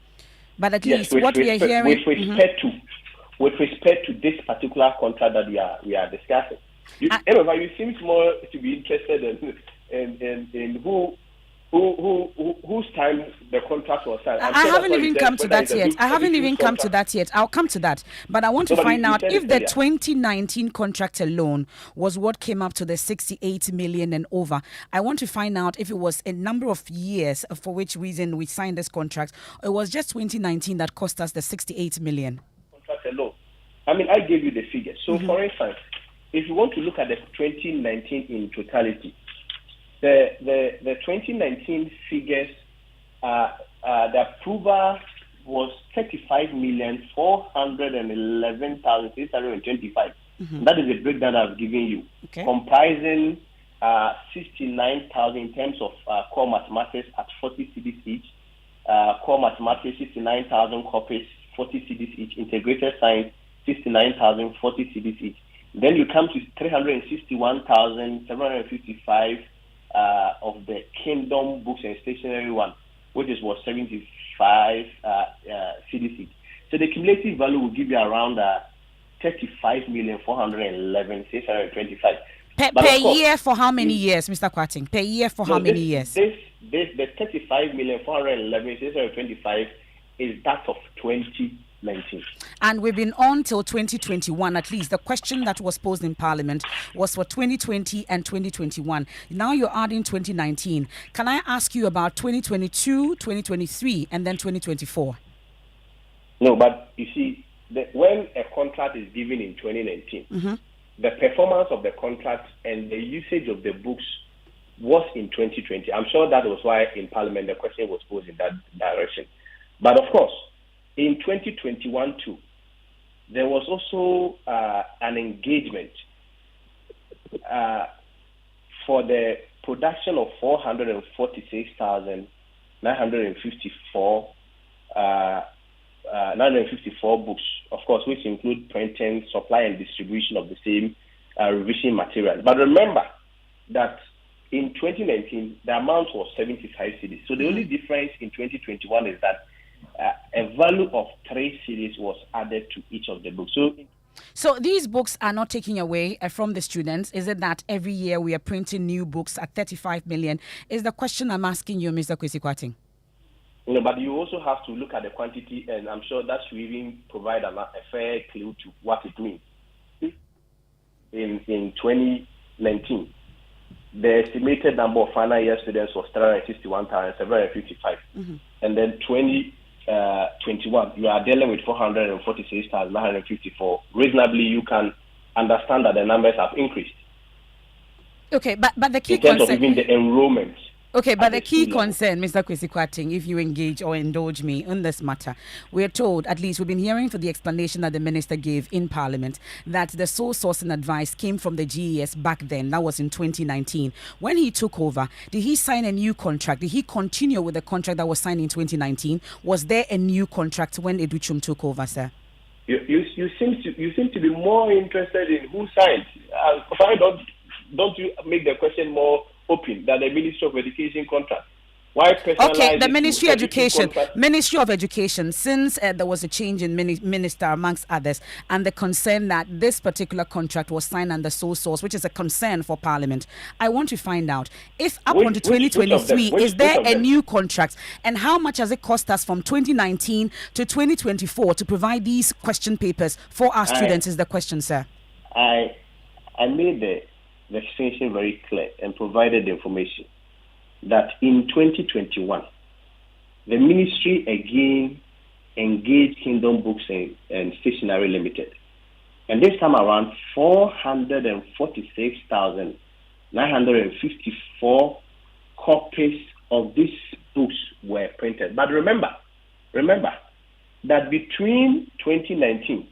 but at least what we are hearing with respect to this particular contract that we are discussing. Emefa, you seem more to be interested in whose time the contract was signed. I haven't even come to that yet. I'll come to that. But I want to find out if the 2019 contract alone was what came up to the 68 million and over. I want to find out if it was a number of years for which reason we signed this contract, or it was just 2019 that cost us the 68 million. Contract alone. I mean, I gave you the figures. So, for instance, if you want to look at the 2019 in totality, the 2019 figures, the approval was 35,411,625. That is the breakdown I've given you, comprising 69,000 in terms of core mathematics at 40 CDs each, core mathematics 69,000 copies, 40 CDs each, integrated science 69,000, 40 CDs each. Then you come to 361,755 of the Kingdom books and stationery one, which was 75 CDs each. So the cumulative value will give you around 35,411,625. Per year for how many years, Mr. Kwating? Per year for how many years? The 35,411,625 is that of 2019. And we've been on till 2021 at least. The question that was posed in Parliament was for 2020 and 2021. Now you're adding 2019. Can I ask you about 2022, 2023, and then 2024? No, but you see, when a contract is given in 2019, the performance of the contract and the usage of the books was in 2020. I'm sure that was why in Parliament the question was posed in that direction. But of course, in 2021 too, there was also an engagement for the production of 446,954 books, of course, which include printing, supply and distribution of the same revision material. But remember that in 2019, the amount was 75 CDs. So the only difference in 2021 is that a value of 3 CDs was added to each of the books. So these books are not taking away from the students. Is it that every year we are printing new books at 35 million? Is the question I'm asking you, Mr. Kwesi Kwating. No, but you also have to look at the quantity, and I'm sure that should even provide a fair clue to what it means. In 2019, the estimated number of final year students was 361,755. And then 2021, you are dealing with 446,954. Reasonably, you can understand that the numbers have increased. Okay, but the key in terms of even the enrollment. Okay, but the key concern, Mr. Kwesi Kwating, if you engage or indulge me on this matter, we're told, at least we've been hearing for the explanation that the minister gave in Parliament, that the sole source and advice came from the GES back then. That was in 2019. When he took over, did he sign a new contract? Did he continue with the contract that was signed in 2019? Was there a new contract when Educhum took over, sir? You seem to be more interested in who signed. Why don't you make the question more open than the Ministry of Education contract? Why personalize? Okay, the Ministry of Education, since there was a change in minister amongst others, and the concern that this particular contract was signed under sole source, which is a concern for Parliament. I want to find out if up until 2023, is there a new contract, and how much has it cost us from 2019 to 2024 to provide these question papers for our students? Is the question, sir? I made the extension very clear and provided the information that in 2021, the ministry again engaged Kingdom Books and Stationery Limited. And this time around, 446,954 copies of these books were printed. But remember that between 2019,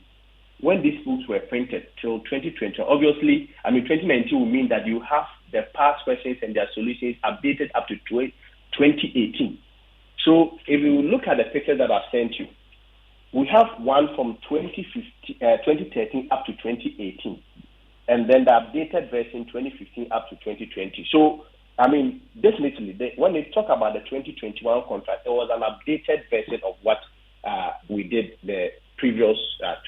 when these books were printed, till 2020, obviously, 2019 will mean that you have the past questions and their solutions updated up to 2018. So if you look at the picture that I've sent you, we have one from 2013 up to 2018, and then the updated version 2015 up to 2020. So, definitely, when they talk about the 2021 contract, there was an updated version of what we did the previous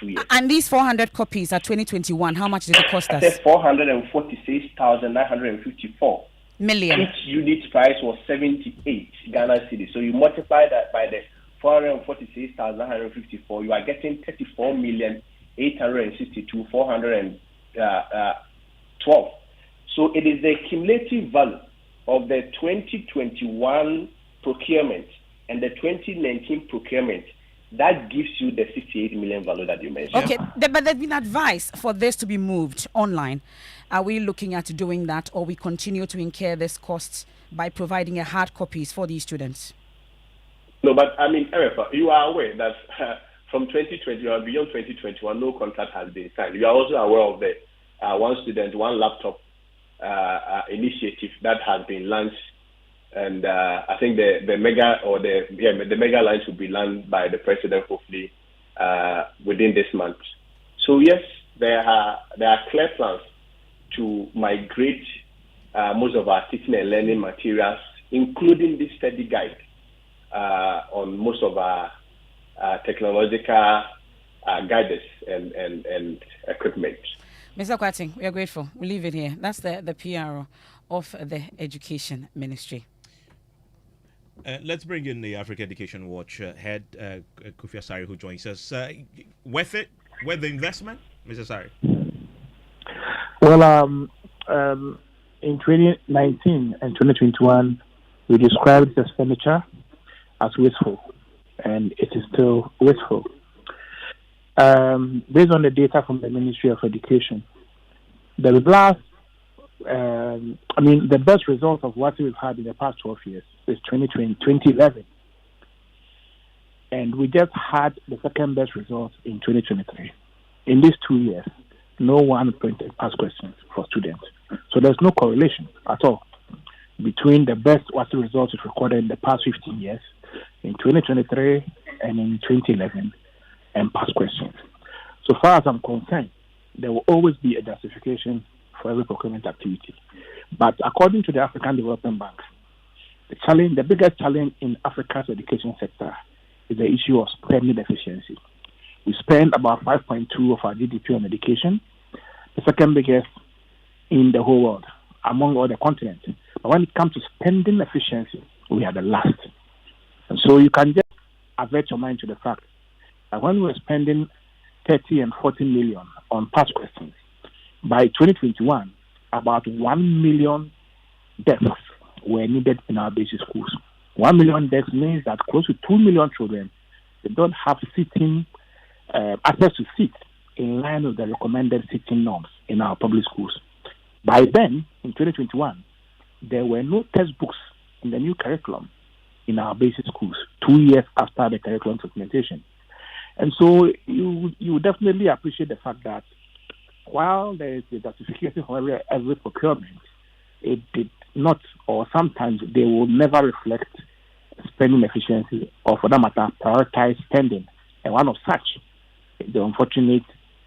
2 years. And these 400 copies are 2021. How much did it cost us? 446,954 million. Each unit price was 78 Ghana cedis. So you multiply that by the 446,954, you are getting 34,862,412. So it is the cumulative value of the 2021 procurement and the 2019 procurement that gives you the 68 million value that you mentioned. Okay, but there's been advice for this to be moved online. Are we looking at doing that, or we continue to incur this cost by providing a hard copies for these students? No, but Emefa, you are aware that from 2020 or beyond 2021, no contract has been signed. You are also aware of the one student, one laptop initiative that has been launched. And I think the mega launch will be launched by the president hopefully within this month. So yes, there are clear plans to migrate most of our teaching and learning materials, including this study guide, on most of our technological guidance and equipment. Mr. Kwating, we are grateful. We'll leave it here. That's the PRO of the Education Ministry. Let's bring in the Africa Education Watch head, Kofi Asare, who joins us. Worth it? Worth the investment, Mr. Asare? Well, in 2019 and 2021, we described this expenditure as wasteful, and it is still wasteful. Based on the data from the Ministry of Education, the best result of what we've had in the past 12 years is 2011. And we just had the second best result in 2023. In these 2 years, no one printed past questions for students. So there's no correlation at all between the best WASSCE results recorded in the past 15 years, in 2023 and in 2011, and past questions. So far as I'm concerned, there will always be a justification for every procurement activity. But according to the African Development Bank, the biggest challenge in Africa's education sector is the issue of spending efficiency. We spend about 5.2% of our GDP on education, the second biggest in the whole world, among all the continents. But when it comes to spending efficiency, we are the last. And so you can just avert your mind to the fact that when we're spending 30 and 40 million on past questions, by 2021, about 1 million desks were needed in our basic schools. 1 million desks means that close to 2 million children, they don't have access to seats in line with the recommended seating norms in our public schools. By then, in 2021, there were no textbooks in the new curriculum in our basic schools 2 years after the curriculum implementation. And so you definitely appreciate the fact that while there is a justification for every procurement, it did not, or sometimes they will never reflect spending efficiency, or for that matter, prioritize spending. And one of such is the unfortunate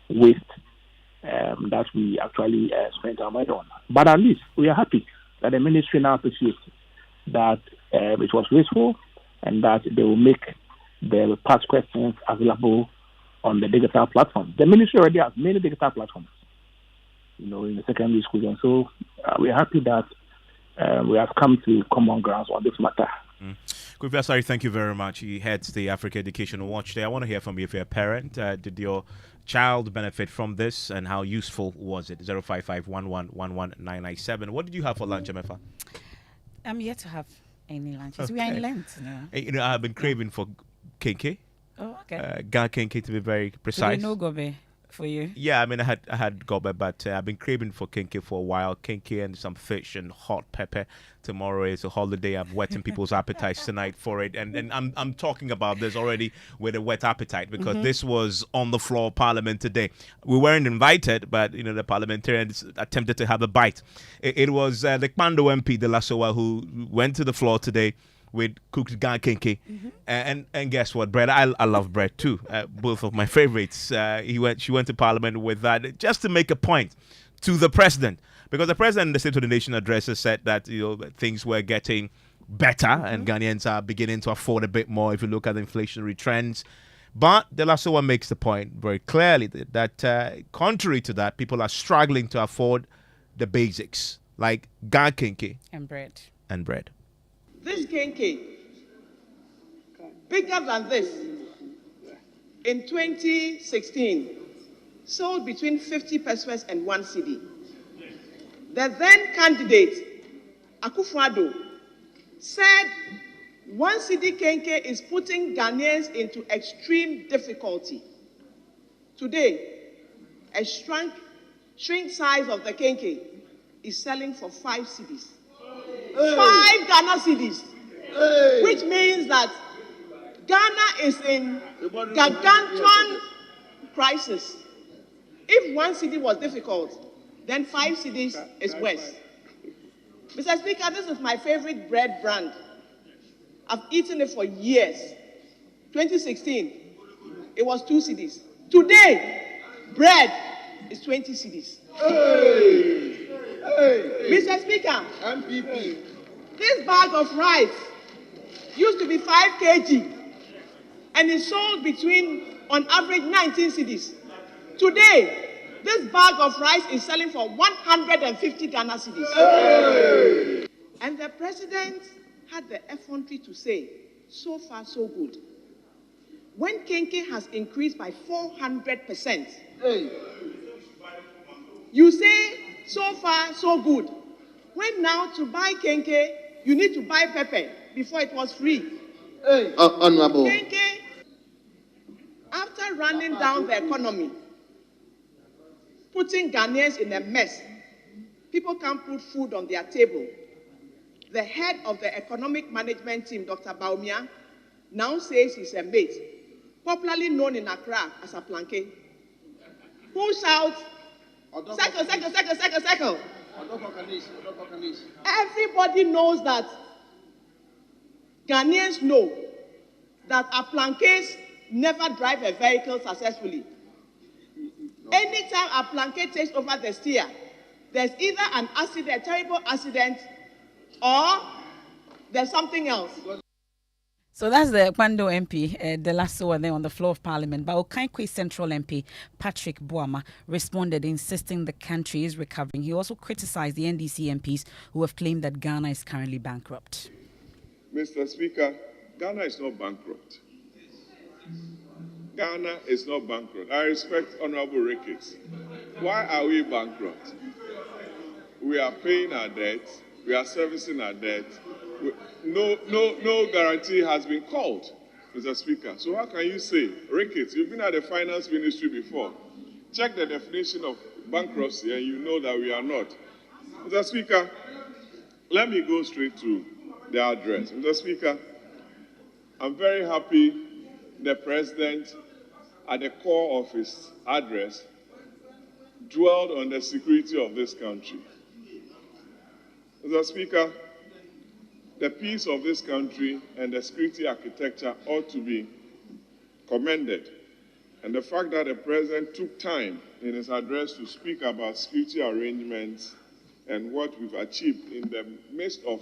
waste that we actually spent our money on. But at least we are happy that the ministry now appreciates that it was wasteful and that they will make the past questions available on the digital platform. The ministry already has many digital platforms, in the secondary schools, and so we are happy that we have come to common grounds on this matter. Kofi Asare, thank you very much. He heads the Africa Education Watch Day. I want to hear from you if you're a parent. Did your child benefit from this, and how useful was it? 055-11-11997. What did you have for lunch, Emefa? I'm yet to have. Any lunches? We are in Lent. No. I've been craving for kenke. Oh, okay. Ga kenke to be very precise. So no gobe for you? Yeah, I mean, I had gobe, but I've been craving for kenke for a while. Kenke and some fish and hot pepper. Tomorrow is a holiday. I'm whetting people's appetites tonight for it, and I'm talking about this already with a wet appetite because this was on the floor of Parliament today. We weren't invited, but the parliamentarians attempted to have a bite. It was the Kpando MP De La Soa who went to the floor today with cooked gan kenke, and guess what, bread? I love bread too. Both of my favorites. She went to Parliament with that just to make a point to the president, because the president in the State of the Nation address said that things were getting better and Ghanaians are beginning to afford a bit more if you look at the inflationary trends. But De La Soa makes the point very clearly that contrary to that, people are struggling to afford the basics like gan kenke and bread. This kenke, bigger than this, in 2016, sold between 50 pesos and 1 cedi. The then candidate, Akufo-Addo, said 1 cedi kenke is putting Ghanaians into extreme difficulty. Today, a shrink size of the kenke is selling for 5 cedis. 5 Ghana cedis, which means that Ghana is in gargantuan crisis. If 1 cedi was difficult, then 5 cedis is worse. Mr. Speaker, this is my favorite bread brand. I've eaten it for years. 2016, it was 2 cedis. Today, bread is 20 cedis. Mr. Speaker, MPP. This bag of rice used to be 5 kg and is sold between, on average, 19 cedis. Today, this bag of rice is selling for 150 Ghana cedis. And the president had the effrontery to say, so far so good. When kenke has increased by 400%, you say, so far so good. When now to buy kenke, you need to buy pepper before it was free. Honorable. Kenke, after running down the economy, putting Ghanaians in a mess, people can't put food on their table. The head of the economic management team, Dr. Baumia, now says he's a mate, popularly known in Accra as a planke, who shouts, "Circle." Everybody knows that Ghanaians know that our plankes never drive a vehicle successfully. Anytime a planke takes over the steer, there's either an accident, a terrible accident, or there's something else. So that's the Kpando MP, De La Soa, there on the floor of Parliament. But Okankwe Central MP, Patrick Boama, responded, insisting the country is recovering. He also criticized the NDC MPs who have claimed that Ghana is currently bankrupt. Mr. Speaker, Ghana is not bankrupt. Ghana is not bankrupt. I respect Honorable Ricketts. Why are we bankrupt? We are paying our debt. We are servicing our debt. No guarantee has been called, Mr. Speaker. So how can you say, Ricketts, you've been at the finance ministry before. Check the definition of bankruptcy and you know that we are not. Mr. Speaker, let me go straight to the address. Mr. Speaker, I'm very happy the President, at the core of his address, dwelled on the security of this country. Mr. Speaker, the peace of this country and the security architecture ought to be commended. And the fact that the President took time in his address to speak about security arrangements and what we've achieved in the midst of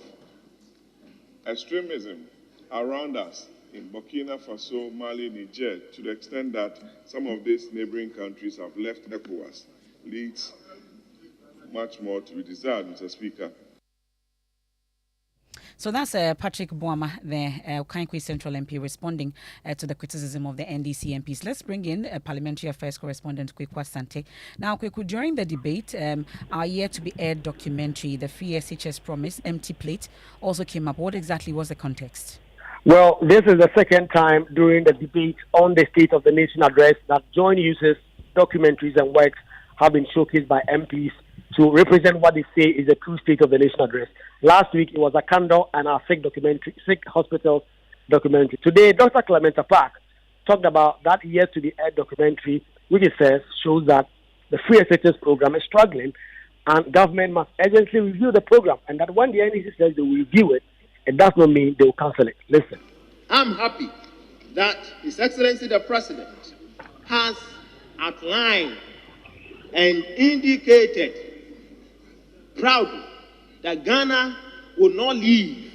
extremism around us in Burkina Faso, Mali, Niger, to the extent that some of these neighboring countries have left ECOWAS, leads much more to be desired, Mr. Speaker. So that's Patrick Boama, the Okankwe Central MP, responding to the criticism of the NDC MPs. Let's bring in Parliamentary Affairs correspondent Kweku Asante. Now, Kweku, during the debate, our yet-to-be-aired documentary, The Free SHS Promise, Empty Plate, also came up. What exactly was the context? Well, this is the second time during the debate on the State of the Nation address that joint users, documentaries and works have been showcased by MPs to represent what they say is the true State of the Nation address. Last week, it was a candle and our sick hospitals documentary. Today, Dr. Clement Park talked about that yet-to-be-aired documentary, which it says shows that the Free SHS program is struggling and government must urgently review the program, and that when the NDC says they will review it, it does not mean they will cancel it. Listen. I'm happy that His Excellency the President has outlined and indicated proudly that Ghana will not leave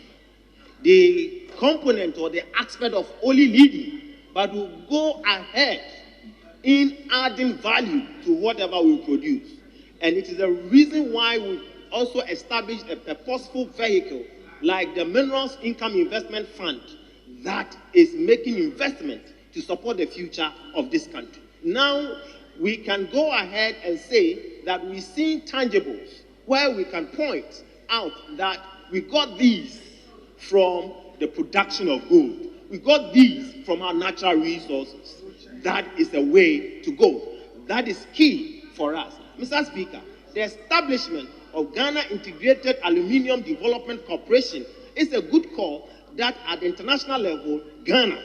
the component or the aspect of only leading, but will go ahead in adding value to whatever we produce. And it is the reason why we also established a purposeful vehicle like the Minerals Income Investment Fund that is making investment to support the future of this country. Now we can go ahead and say that we've seen tangibles where we can point out that we got these from the production of gold. We got these from our natural resources. That is the way to go. That is key for us. Mr. Speaker, the establishment of Ghana Integrated Aluminium Development Corporation is a good call that at the international level, Ghana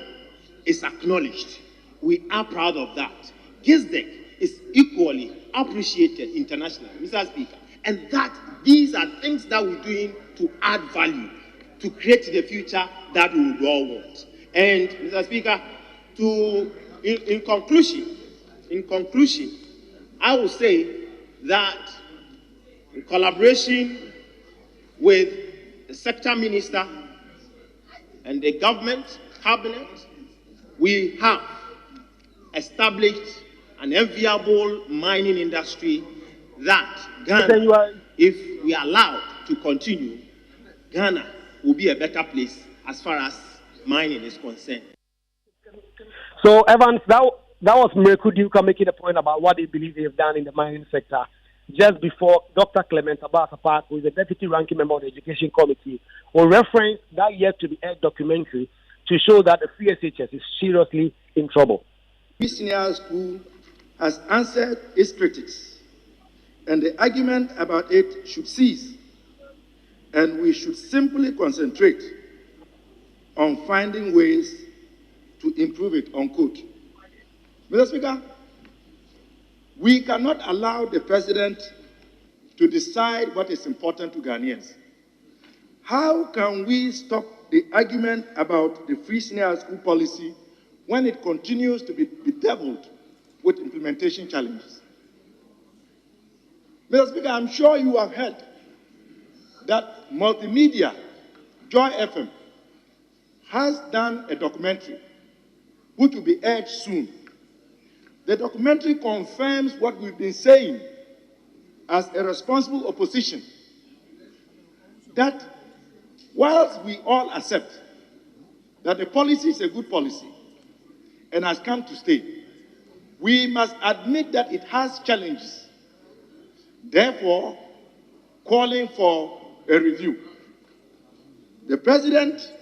is acknowledged. We are proud of that. GISDEC is equally appreciated internationally, Mr. Speaker. And that these are things that we're doing to add value, to create the future that we would all want. And, Mr. Speaker, in conclusion, I will say that in collaboration with the sector minister and the government cabinet, we have established an enviable mining industry that Ghana, if we are allowed to continue, Ghana will be a better place as far as mining is concerned. So, Evans, that was Miracle Duka making a point about what they believe they have done in the mining sector. Just before Dr. Clement Park, who is the deputy ranking member of the Education Committee, will reference that yet-to-be-aired documentary to show that the Free SHS is seriously in trouble. Ministerial school has answered its critics, and the argument about it should cease, and we should simply concentrate on finding ways to improve it, unquote. Mr. Speaker, we cannot allow the president to decide what is important to Ghanaians. How can we stop the argument about the free senior school policy when it continues to be bedeviled with implementation challenges? Mr. Speaker, I'm sure you have heard that multimedia, Joy FM, has done a documentary which will be aired soon. The documentary confirms what we've been saying as a responsible opposition, that whilst we all accept that the policy is a good policy and has come to stay, we must admit that it has challenges. Therefore, calling for a review. The President,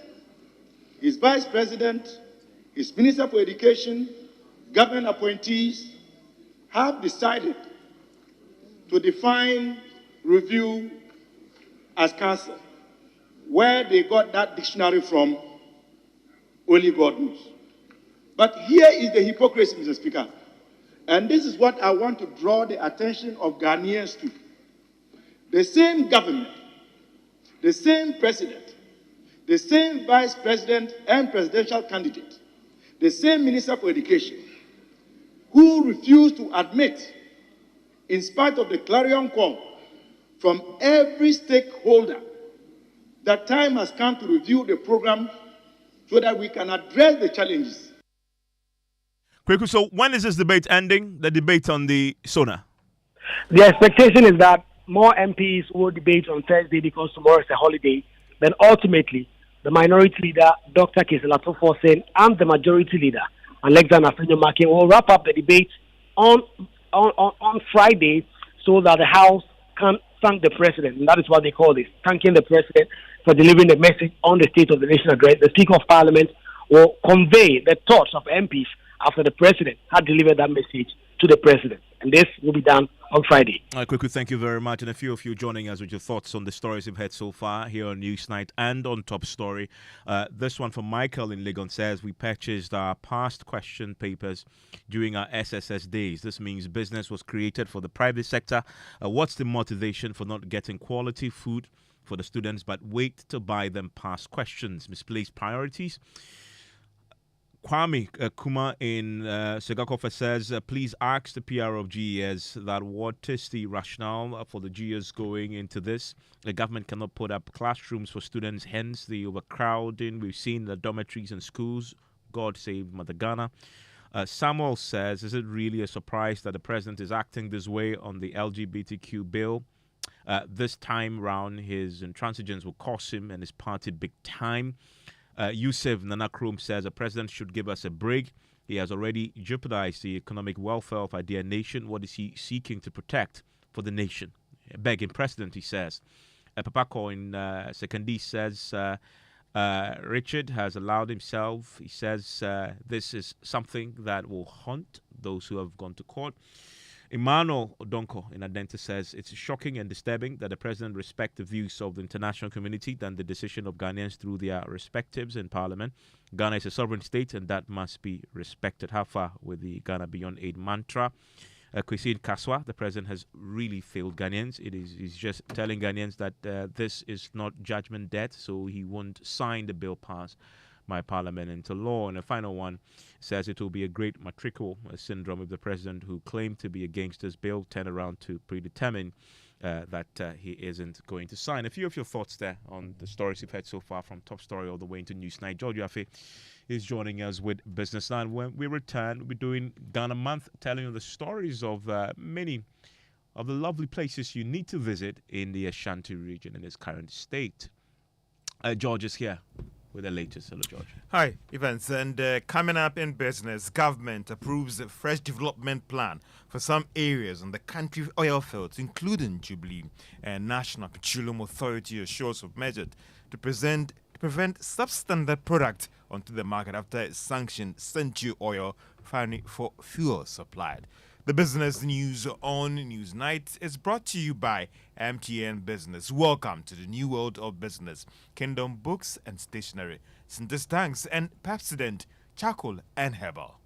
his Vice President, his Minister for Education, government appointees have decided to define review as cancel. Where they got that dictionary from, only God knows. But here is the hypocrisy, Mr. Speaker. And this is what I want to draw the attention of Ghanaians to. The same government, the same president, the same vice president and presidential candidate, the same minister for education, who refused to admit, in spite of the clarion call from every stakeholder, that time has come to review the program so that we can address the challenges. Quickly, so when is this debate ending? The debate on the SONA? The expectation is that more MPs will debate on Thursday because tomorrow is a holiday. then ultimately the minority leader, Dr. Kisela Toforsen, and the majority leader, Alexander Afenyo-Markin, will wrap up the debate on Friday so that the House can thank the President. And that is what they call this, thanking the President for delivering the message on the State of the Nation address. The Speaker of Parliament will convey the thoughts of MPs after the President had delivered that message to the President. And this will be done on Friday. Quickly, thank you very much. And a few of you joining us with your thoughts on the stories we've heard so far here on Newsnight and on Top Story. This one from Michael in Legon says, we purchased our past question papers during our SSS days. This means business was created for the private sector. What's the motivation for not getting quality food for the students, but wait to buy them past questions? Misplaced priorities. Kwame Kuma in Segakofa says, please ask the PR of GES that what is the rationale for the GES going into this? The government cannot put up classrooms for students, hence the overcrowding we've seen in the dormitories and schools. God save Mother Ghana. Samuel says, is it really a surprise that the president is acting this way on the LGBTQ bill? This time round, his intransigence will cost him and his party big time. Yusuf Nanakrum says the president should give us a break. He has already jeopardized the economic welfare of our dear nation. What is he seeking to protect for the nation? A begging president, he says. Papako in Sekondi says Richard has allowed himself. He says this is something that will haunt those who have gone to court. Emmanuel Odonko in Adenta says it's shocking and disturbing that the president respect the views of the international community than the decision of Ghanaians through their respectives in parliament. Ghana is a sovereign state and that must be respected. How far with the Ghana Beyond Aid mantra? Kwesi Kaswa, the president has really failed Ghanaians. He's just telling Ghanaians that this is not judgment debt, so he won't sign the bill passed by Parliament into law. And the final one says it will be a great matricular syndrome if the president who claimed to be against this bill turn around to predetermine that he isn't going to sign. A few of your thoughts there on the stories you've heard so far from Top Story all the way into Newsnight. George Yafe is joining us with Business Line. When we return, we'll be doing Ghana Month, telling you the stories of many of the lovely places you need to visit in the Ashanti region in its current state. George is here with the latest. Hello, George. Hi, Evans. And coming up in business, government approves a fresh development plan for some areas on the country oil fields, including Jubilee. And National Petroleum Authority assures of measures to prevent substandard products onto the market after it sanctioned Century Oil refinery for fuel supplied. The business news on Newsnight is brought to you by MTN Business. Welcome to the new world of business. Kingdom Books and Stationery, Sintis Tanks and Pepsodent, Charcoal and Herbal.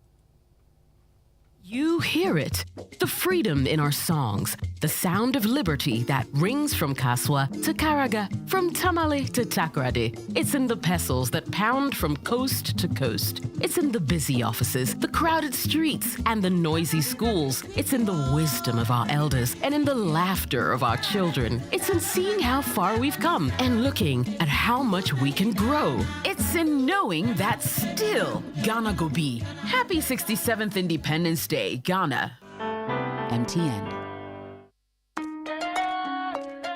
You hear it. The freedom in our songs. The sound of liberty that rings from Kaswa to Karaga, from Tamale to Takoradi. It's in the pestles that pound from coast to coast. It's in the busy offices, the crowded streets, and the noisy schools. It's in the wisdom of our elders and in the laughter of our children. It's in seeing how far we've come and looking at how much we can grow. It's in knowing that still Ghana go be. Happy 67th Independence Day, Ghana. MTN.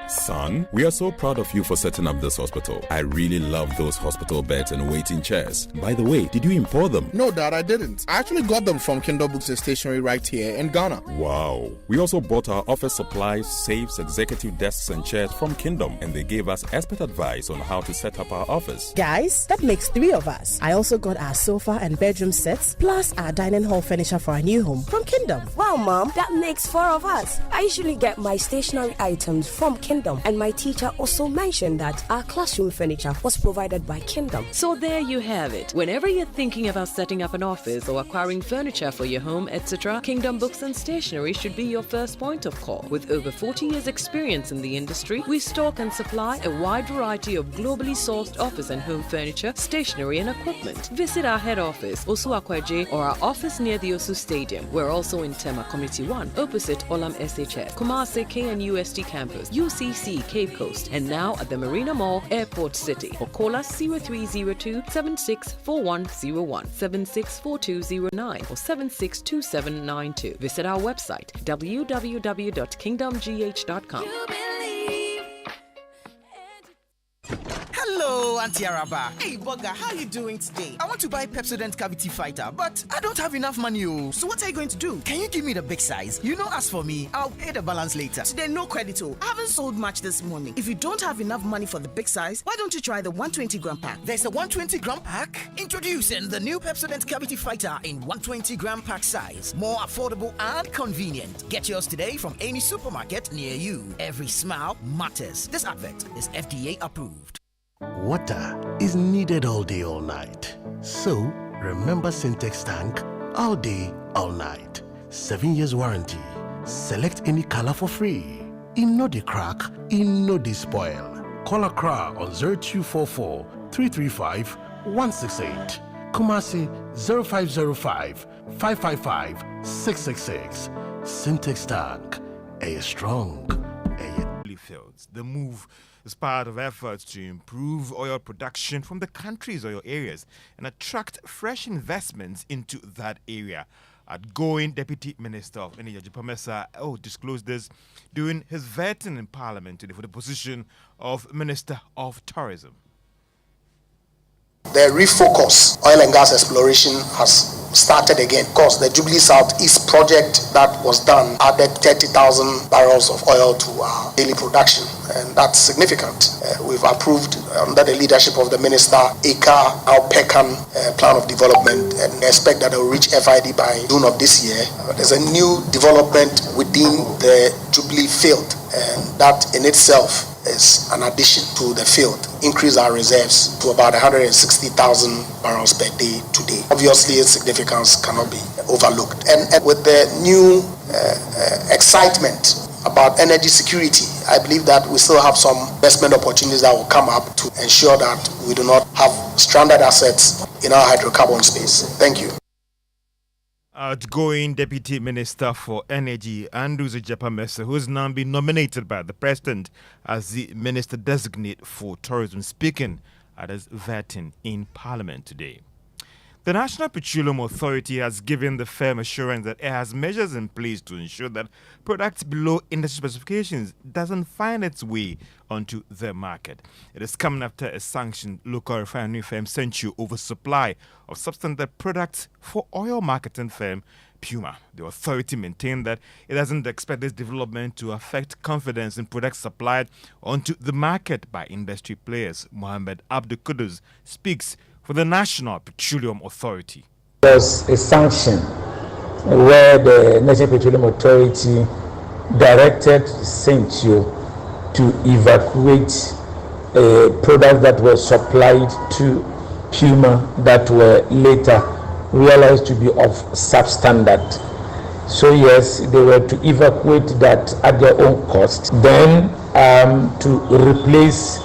Son, we are so proud of you for setting up this hospital. I really love those hospital beds and waiting chairs. By the way, did you import them? No, Dad, I didn't. I actually got them from Kingdom Books and Stationery right here in Ghana. Wow. We also bought our office supplies, safes, executive desks and chairs from Kingdom, and they gave us expert advice on how to set up our office. Guys, that makes 3 of us. I also got our sofa and bedroom sets, plus our dining hall furniture for our new home from Kingdom. Wow, Mom, that makes 4 of us. I usually get my stationery items from Kingdom, and my teacher also mentioned that our classroom furniture was provided by Kingdom. So there you have it. Whenever you're thinking about setting up an office or acquiring furniture for your home, etc., Kingdom Books and Stationery should be your first point of call. With over 40 years experience in the industry, we stock and supply a wide variety of globally sourced office and home furniture, stationery and equipment. Visit our head office, Osu Akwaje, or our office near the Osu Stadium. We're also in Tema Community 1, opposite Olam SHS, Kumasi KNUST campus, UCC Cape Coast, and now at the Marina Mall, Airport City. Or call us 0302 764101, 764209, or 762792. Visit our website www.kingdomgh.com. Auntie Araba. Hey, Bugger, how are you doing today? I want to buy Pepsodent Cavity Fighter, but I don't have enough money. So what are you going to do? Can you give me the big size? You know, as for me, I'll pay the balance later. Today, no credit. I haven't sold much this morning. If you don't have enough money for the big size, why don't you try the 120-gram pack? There's a 120-gram pack? Introducing the new Pepsodent Cavity Fighter in 120-gram pack size. More affordable and convenient. Get yours today from any supermarket near you. Every smile matters. This advert is FDA approved. Water is needed all day, all night. So, remember Syntex tank all day, all night. 7 years warranty. Select any color for free. In no de crack, in no de spoil. Call Accra on 0244 335 168. Kumasi 0505 555 666. Syntex tank. A strong. Fields. The move is part of efforts to improve oil production from the country's oil areas and attract fresh investments into that area. Outgoing Deputy Minister of Energy, Mensah, disclosed this during his vetting in Parliament today for the position of Minister of Tourism. The refocus oil and gas exploration has started again. Of course, the Jubilee South East project that was done added 30,000 barrels of oil to our daily production, and that's significant. We've approved, under the leadership of the Minister, our PECAN plan of development, and expect that it will reach FID by June of this year. There's a new development within the Jubilee field, and that in itself is an addition to the field, increase our reserves to about 160,000 barrels per day today. Obviously, its significance cannot be overlooked. And with the new excitement about energy security, I believe that we still have some investment opportunities that will come up to ensure that we do not have stranded assets in our hydrocarbon space. Thank you. Outgoing Deputy Minister for Energy, Andrew Mensah, who has now been nominated by the President as the Minister Designate for Tourism, speaking at his vetting in Parliament today. The National Petroleum Authority has given the firm assurance that it has measures in place to ensure that products below industry specifications doesn't find its way onto the market. It is coming after a sanctioned local refinery firm sent you oversupply of substandard products for oil marketing firm Puma. The authority maintained that it doesn't expect this development to affect confidence in products supplied onto the market by industry players. Mohammed Abdul Kudus speaks for the National Petroleum Authority. There's a sanction where the National Petroleum Authority directed Sentio to evacuate products that were supplied to Puma that were later realized to be of substandard. So yes, they were to evacuate that at their own cost. Then to replace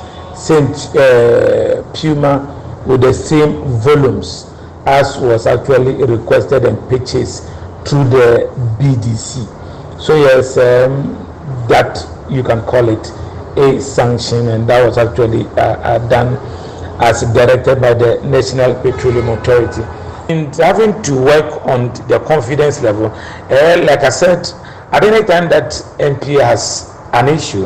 Puma with the same volumes as was actually requested and purchased through the BDC. So yes, that you can call it a sanction, and that was actually done as directed by the National Petroleum Authority. And having to work on the confidence level, like I said, at any time that NP has an issue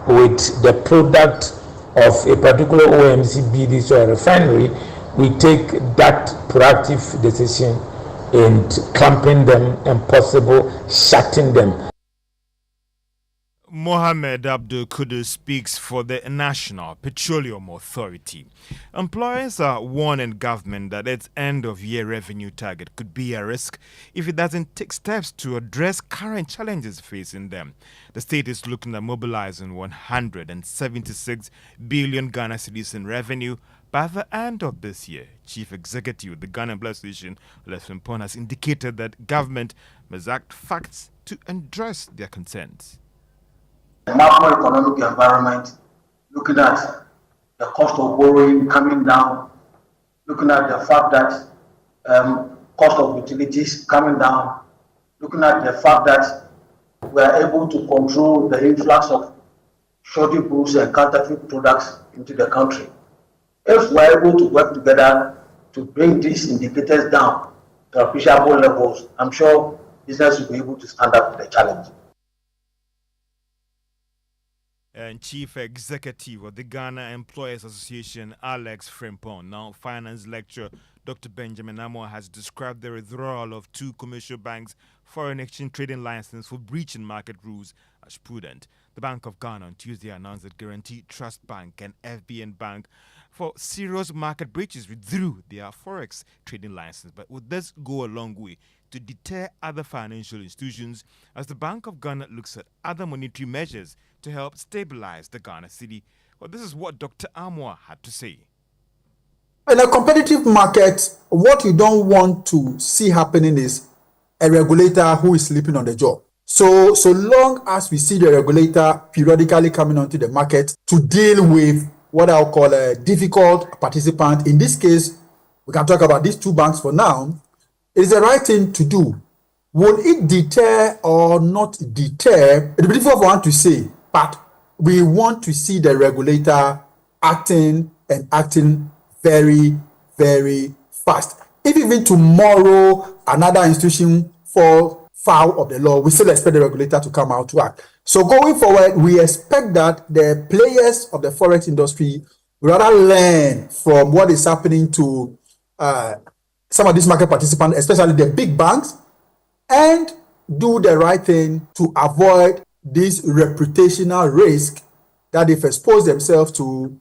with the product of a particular OMC, BDC or refinery, we take that proactive decision in clamping them and possible shutting them. Mohammed Abdul Kudus speaks for the National Petroleum Authority. Employers are warning government that its end-of-year revenue target could be a risk if it doesn't take steps to address current challenges facing them. The state is looking at mobilizing 176 billion Ghana cedis in revenue by the end of this year. Chief Executive of the Ghana Employers Association, Leslie Pon, has indicated that government must act facts to address their concerns. The macroeconomic environment, looking at the cost of borrowing coming down, looking at the fact that cost of utilities coming down, looking at the fact that we are able to control the influx of shoddy goods and counterfeit products into the country. If we are able to work together to bring these indicators down to appreciable levels, I'm sure business will be able to stand up to the challenge. and Chief Executive of the Ghana Employers Association, Alex Frimpong. Now, finance lecturer Dr. Benjamin Amo has described the withdrawal of 2 commercial banks' foreign exchange trading license for breaching market rules as prudent. The Bank of Ghana on Tuesday announced that Guarantee Trust Bank and FBN Bank, for serious market breaches, withdrew their forex trading license. But would this go a long way to deter other financial institutions as the Bank of Ghana looks at other monetary measures to help stabilize the Ghana cedi? Well, this is what Dr. Amwa had to say. In a competitive market, what you don't want to see happening is a regulator who is sleeping on the job. So long as we see the regulator periodically coming onto the market to deal with what I'll call a difficult participant, in this case, we can talk about these 2 banks for now, it is the right thing to do. Will it deter or not deter? It's difficult for one to say, but we want to see the regulator acting very, very fast. If even tomorrow another institution falls foul of the law, we still expect the regulator to come out to act. So going forward, we expect that the players of the forex industry rather learn from what is happening to some of these market participants, especially the big banks, and do the right thing to avoid this reputational risk that they've exposed themselves to.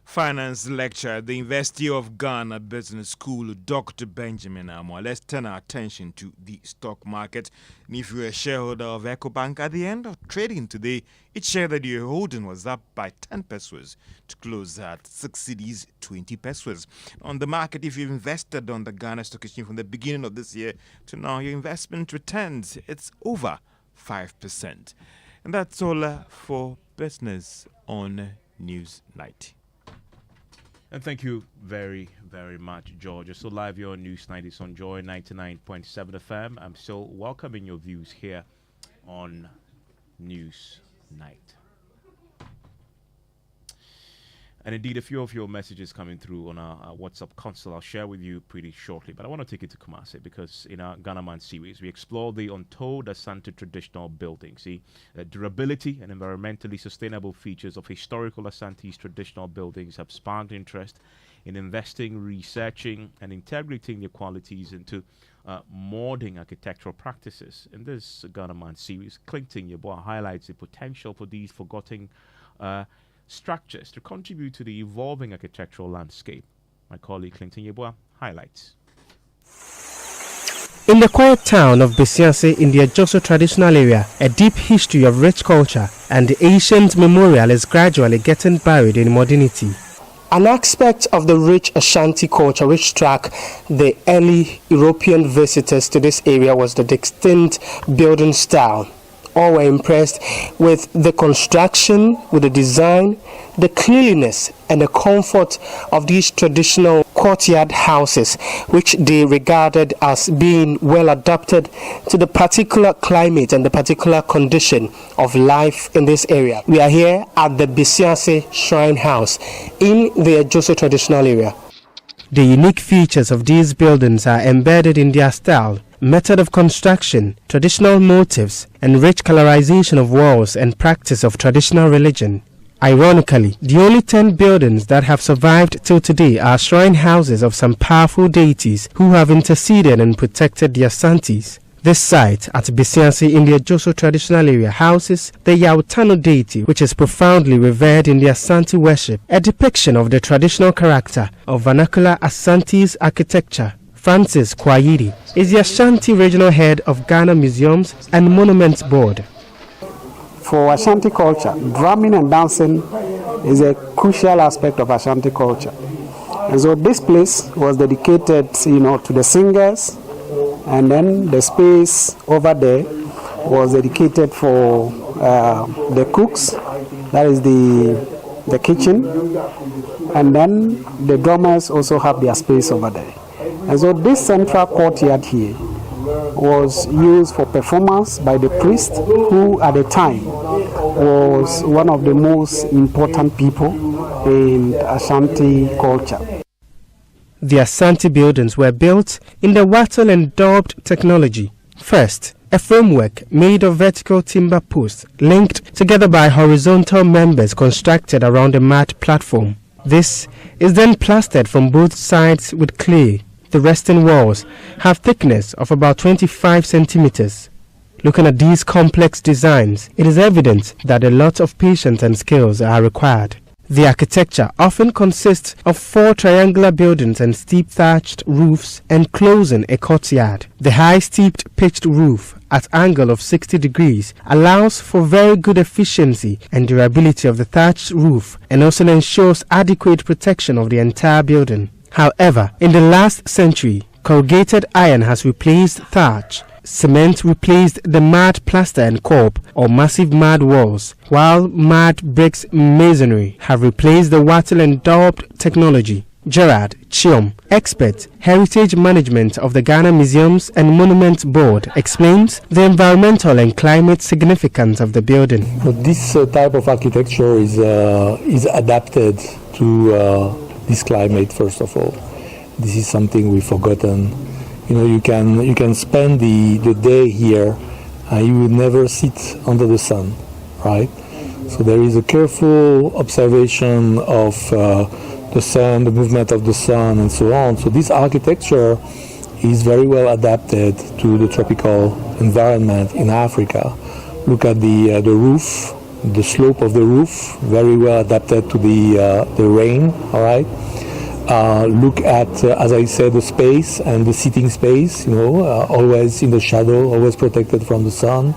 Finance lecturer at the University of Ghana Business School, Dr. Benjamin Amo. Let's turn our attention to the stock market. And if you're a shareholder of EcoBank, at the end of trading today, each share that you're holding was up by 10 pesos to close at 6 cedis, 20 pesos. On the market, if you've invested on the Ghana Stock Exchange from the beginning of this year to now, your investment returns, it's over 5%. And that's all for business on Newsnight. And thank you very, very much, George. So live here on Newsnight is on Joy 99.7 FM. I'm still welcoming your views here on Newsnight. And indeed, a few of your messages coming through on our WhatsApp console I'll share with you pretty shortly. But I want to take it to Kumasi because in our Ghana Man series, we explore the untold Asante traditional buildings. The durability and environmentally sustainable features of historical Asante's traditional buildings have sparked interest in investing, researching, and integrating their qualities into modern architectural practices. In this Ghana Man series, Clinton Yeboah highlights the potential for these forgotten structures to contribute to the evolving architectural landscape. My colleague Clinton Yeboah highlights. In the quiet town of Besiase in the Ajoso traditional area, a deep history of rich culture and the ancient memorial is gradually getting buried in modernity. An aspect of the rich Ashanti culture which struck the early European visitors to this area was the distinct building style. All were impressed with the construction, with the design, the cleanliness and the comfort of these traditional courtyard houses, which they regarded as being well adapted to the particular climate and the particular condition of life in this area. We are here at the Besiase Shrine House in the Ajoso traditional area. The unique features of these buildings are embedded in their style, method of construction, traditional motifs, and rich colorization of walls and practice of traditional religion. Ironically, the only 10 buildings that have survived till today are shrine houses of some powerful deities who have interceded and protected the Asantes. This site at Besiase in the Ajoso traditional area houses the Yautano deity, which is profoundly revered in the Asante worship, a depiction of the traditional character of vernacular Asante's architecture. Francis Kwayiri is the Ashanti regional head of Ghana Museums and Monuments Board. For Ashanti culture, drumming and dancing is a crucial aspect of Ashanti culture. And so this place was dedicated, to the singers, and then the space over there was dedicated for the cooks, that is the kitchen, and then the drummers also have their space over there. And so this central courtyard here was used for performance by the priest, who at the time was one of the most important people in Ashanti culture. The Asante buildings were built in the wattle and daubed technology. First, a framework made of vertical timber posts linked together by horizontal members constructed around a mat platform. This is then plastered from both sides with clay. The resting walls have thickness of about 25 centimeters. Looking at these complex designs, it is evident that a lot of patience and skills are required. The architecture often consists of 4 triangular buildings and steep thatched roofs enclosing a courtyard. The high steeped pitched roof at angle of 60 degrees allows for very good efficiency and durability of the thatched roof and also ensures adequate protection of the entire building. However, in the last century, corrugated iron has replaced thatch. Cement replaced the mud plaster and corp or massive mud walls, while mud bricks masonry have replaced the wattle and daub technology. Gerard Chiom, expert heritage management of the Ghana Museums and Monuments Board, explains the environmental and climate significance of the building. This type of architecture is adapted to this climate. First of all, this is something we've forgotten. You can spend the day here and you will never sit under the sun, right? So there is a careful observation of the sun, the movement of the sun, and so on. So this architecture is very well adapted to the tropical environment in Africa. Look at the roof, the slope of the roof, very well adapted to the rain, all right? Look at, as I said, the space and the seating space, always in the shadow, always protected from the sun.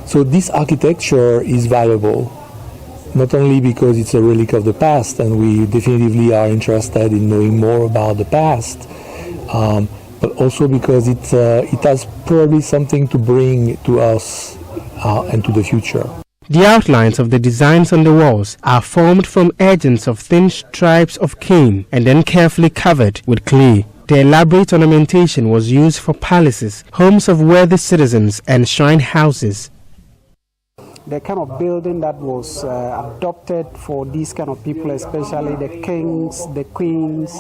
So this architecture is valuable, not only because it's a relic of the past, and we definitively are interested in knowing more about the past, but also because it has probably something to bring to us and to the future. The outlines of the designs on the walls are formed from edgings of thin stripes of cane and then carefully covered with clay. The elaborate ornamentation was used for palaces, homes of worthy citizens, and shrine houses. The kind of building that was adopted for these kind of people, especially the kings, the queens,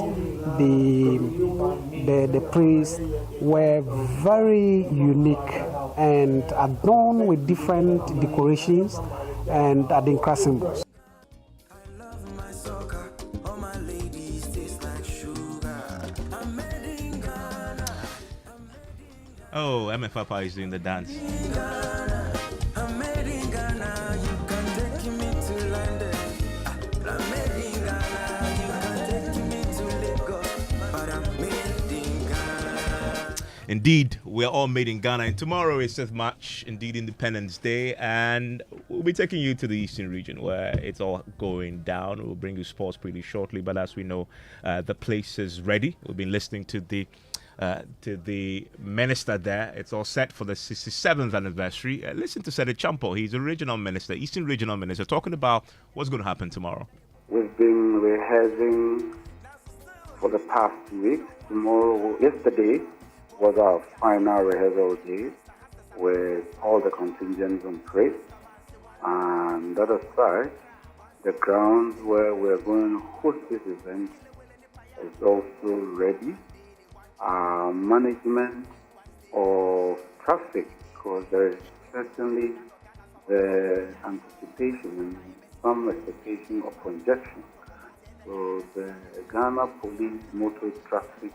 the priests, were very unique and adorned with different decorations and adinkra symbols. Oh, Emefa is doing the dance. Indeed, we're all made in Ghana, and tomorrow is 6th March, indeed Independence Day, and we'll be taking you to the Eastern region where it's all going down. We'll bring you sports pretty shortly, but as we know, the place is ready. We've been listening to the minister there. It's all set for the 67th anniversary. Listen to Senator Champo. He's the regional minister, Eastern regional minister, talking about what's going to happen tomorrow. We've been rehearsing for the past 2 weeks. Yesterday was our final rehearsal day with all the contingents on parade. And that aside, the grounds where we're going to host this event is also ready. Management of traffic, because there is certainly the anticipation and some expectation of congestion. So the Ghana Police Motor Traffic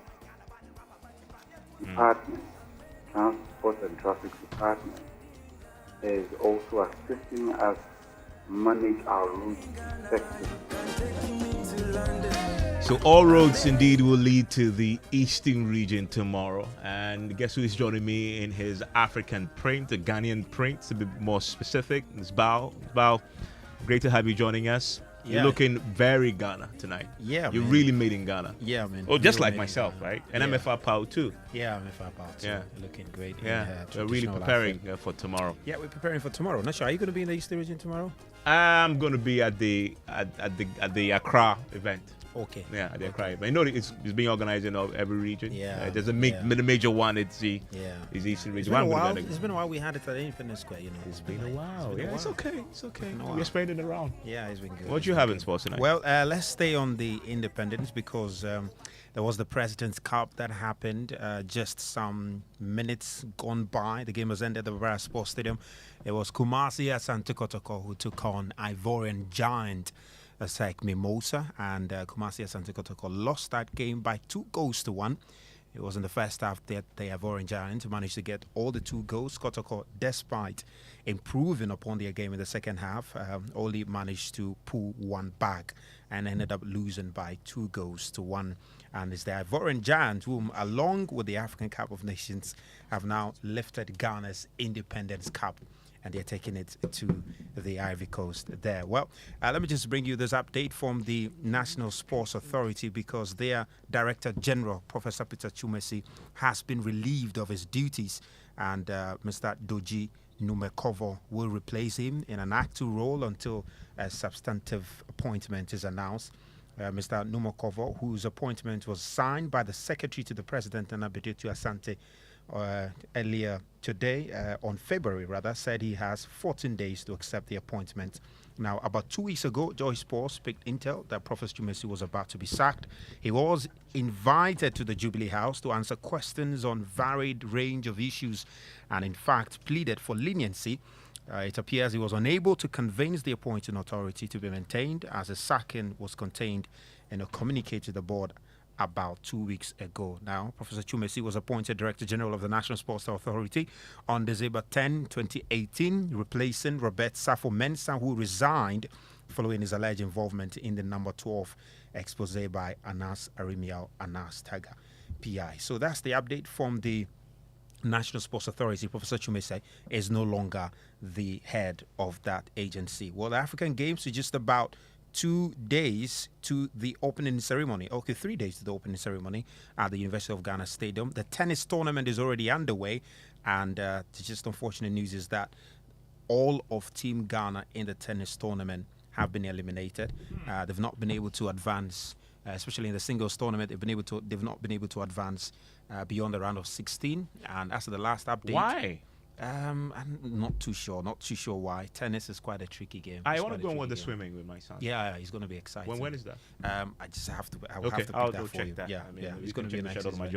Department, Transport and Traffic Department, is also assisting us manage our routes effectively. So all roads indeed will lead to the Eastern region tomorrow. And guess who is joining me in his African print, the Ghanaian print, to be more specific? It's Bao. Bao, great to have you joining us. Yeah. You're looking very Ghana tonight. Yeah, You're man. really made in Ghana. Yeah, man. Oh, just Really like made in myself, Ghana. right? And Yeah. Emefa Apawu too. Yeah, Emefa Apawu too. Yeah. Looking great. Yeah, In, we're really traditional preparing outfit. for tomorrow. Yeah, we're preparing for tomorrow. Not sure. Are you going to be in the Eastern region tomorrow? I'm going to be at the Accra event. Okay. Yeah, they're crying. But you know, it's being organized in every region. Yeah. There's the major one. It's the Eastern region. It's been a while. We had it at Independence Square. It's been a while. It's okay. It's okay. We're spreading it around. Yeah, it's been good. What do you have in sports tonight? Well, let's stay on the Independence because there was the President's Cup that happened just some minutes gone by. The game was ended at the Barra Sports Stadium. It was Kumasi Asante Kotoko who took on Ivorian giant Mensah, and Kumasi Asante Kotoko lost that game by 2-1. It was in the first half that the Ivorian Giant managed to get all the 2 goals. Kotoko, despite improving upon their game in the second half, only managed to pull one back and ended up losing by 2-1. And it's the Ivorian Giant whom, along with the African Cup of Nations, have now lifted Ghana's Independence Cup. And they're taking it to the Ivory Coast there. Well, let me just bring you this update from the National Sports Authority because their Director General, Professor Peter Chumesi, has been relieved of his duties. And Mr. Doji Numekovo will replace him in an Act 2 role until a substantive appointment is announced. Mr. Numekovo, whose appointment was signed by the Secretary to the President, Anabedetu Asante, earlier today, on February rather, said he has 14 days to accept the appointment. Now, about 2 weeks ago, Joyce Sports picked intel that Professor Chumesi was about to be sacked. He was invited to the Jubilee House to answer questions on varied range of issues and, in fact, pleaded for leniency. It appears he was unable to convince the appointing authority to be maintained as the sacking was contained in a communique to the board about 2 weeks ago. Now, Professor Chumesi was appointed Director General of the National Sports Authority on December 10, 2018, replacing Robert Safo Mensah, who resigned following his alleged involvement in the number 12 expose by Anas Arimiao Anas Taga, PI. So that's the update from the National Sports Authority. Professor Chumesi is no longer the head of that agency. Well, the African Games is just about 2 days to the opening ceremony. Okay, 3 days to the opening ceremony at the University of Ghana Stadium. The tennis tournament is already underway, and the just unfortunate news is that all of Team Ghana in the tennis tournament have been eliminated. They've not been able to advance, especially in the singles tournament. They've not been able to advance beyond the round of 16. And as of the last update, why? I'm not too sure why. Tennis is quite a tricky game. I want to go on with the swimming with my son. Yeah, he's going to be excited. When is that? I just have to. I'll have to I'll pick that for check you. that. Yeah, I mean, it's going to be a nice event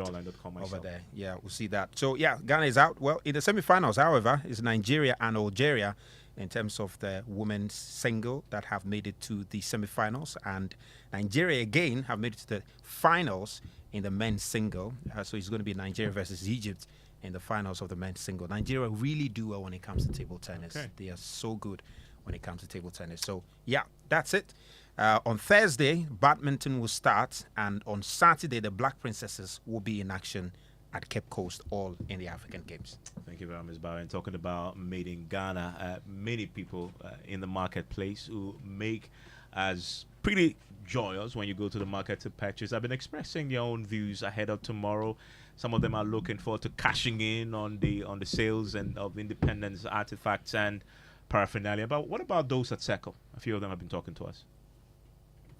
over there. Yeah, we'll see that. So yeah, Ghana is out. Well, in the semi-finals, however, is Nigeria and Algeria in terms of the women's single that have made it to the semi-finals, and Nigeria again have made it to the finals in the men's single. So it's going to be Nigeria versus Egypt in the finals of the men's single. Nigeria really do well when it comes to table tennis. Okay. They are so good when it comes to table tennis. So, yeah, that's it. On Thursday, badminton will start, and on Saturday, the Black Princesses will be in action at Cape Coast, all in the African Games. Thank you very much, Barry. Talking about made in Ghana, many people in the marketplace who make as pretty joyous when you go to the market to purchase. I've been expressing their own views ahead of tomorrow. Some of them are looking forward to cashing in on the sales and of independence artifacts and paraphernalia. But what about those at Seco? A few of them have been talking to us.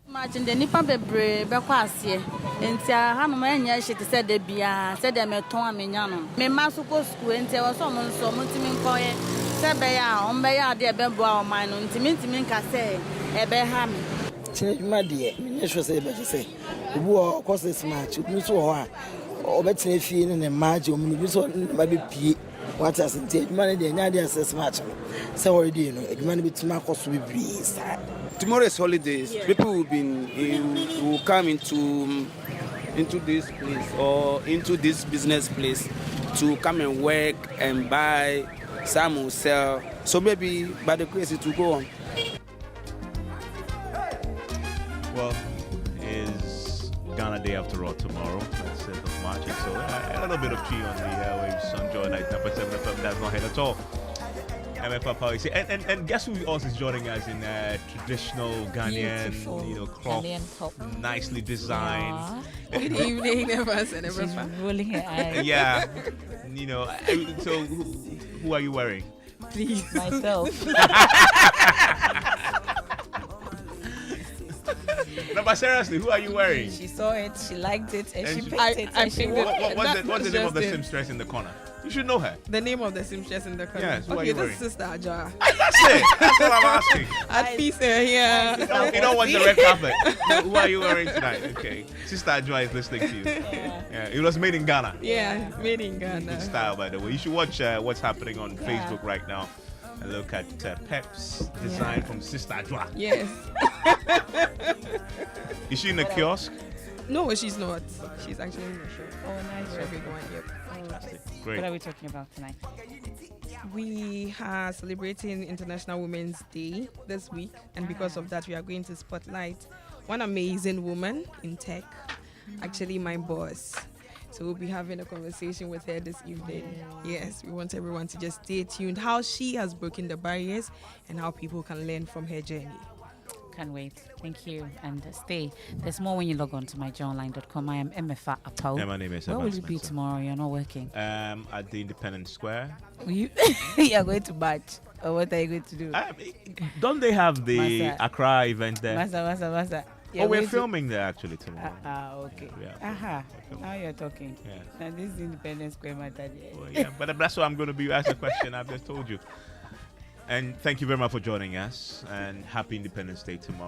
Imagine the nipa bebre bekwasie enti ha no manya shit said de bia said de meton amenya no me maso ko school enti wo so mo nso mo timi nkoye se be ya on be ya de be boa o man no ntimi nka se e be ha me chinejuma de me sure say be say obu o course match obu so ho a obetene fie ne match o mu bi so ba be pie what as enti eduma ne de nya de assess match say already no eduma ne bituma koso be brisa. Tomorrow is holidays. Yeah. People will come into this place or into this business place to come and work and buy. Some will sell. So maybe by the grace it will go on. Well, it's Ghana Day after all tomorrow. That's 7th of March. So a little bit of tea on the airwaves on Joy Night number 7 FM. That's not head at all. Emefa Apawu. And guess who else is joining us in traditional Ghanaian, crop, nicely designed. Yeah. Good evening, Emefa. She's rolling her eyes. Yeah, so who are you wearing? Please, myself. No, but seriously, who are you wearing? She saw it, she liked it, and she picked it. I and she picked wore it. What's the name of the seamstress in the corner? You should know her. The name of the seamstress in the corner. Yes, who are okay, you this wearing? is Sister Aja. That's it. That's what I'm asking. At peace here. You don't want the red carpet. No, who are you wearing tonight? Okay. Sister Ajwa is listening to you. Yeah. It was made in Ghana. Yeah, made in Ghana. Good style, by the way. You should watch what's happening on Facebook right now and look at Pep's design from Sister Ajwa. Yes. Is she in the kiosk? No, she's not. She's actually in the shop. Oh, nice. Very big one, yep. Fantastic. Great. What are we talking about tonight? We are celebrating International Women's Day this week, and because of that, we are going to spotlight one amazing woman in tech, actually my boss. So we'll be having a conversation with her this evening. Yes, we want everyone to just stay tuned, how she has broken the barriers and how people can learn from her journey. Can't wait. Thank you. And stay. There's more when you log on to myjournline.com. I am Emefa Apawu. Yeah, my name is Where will Evans you be Mensah. tomorrow? You're not working. At the Independence Square. You're going to match. Or what are you going to do? Don't they have the Masa. Accra event there? Masa. We're filming there actually tomorrow. Okay. Yeah. Aha. Now you're talking. Yeah. Now this is Independence Square matter. Well, yeah, but that's what I'm going to be. You asked a question. I've just told you. And thank you very much for joining us. And happy Independence Day tomorrow.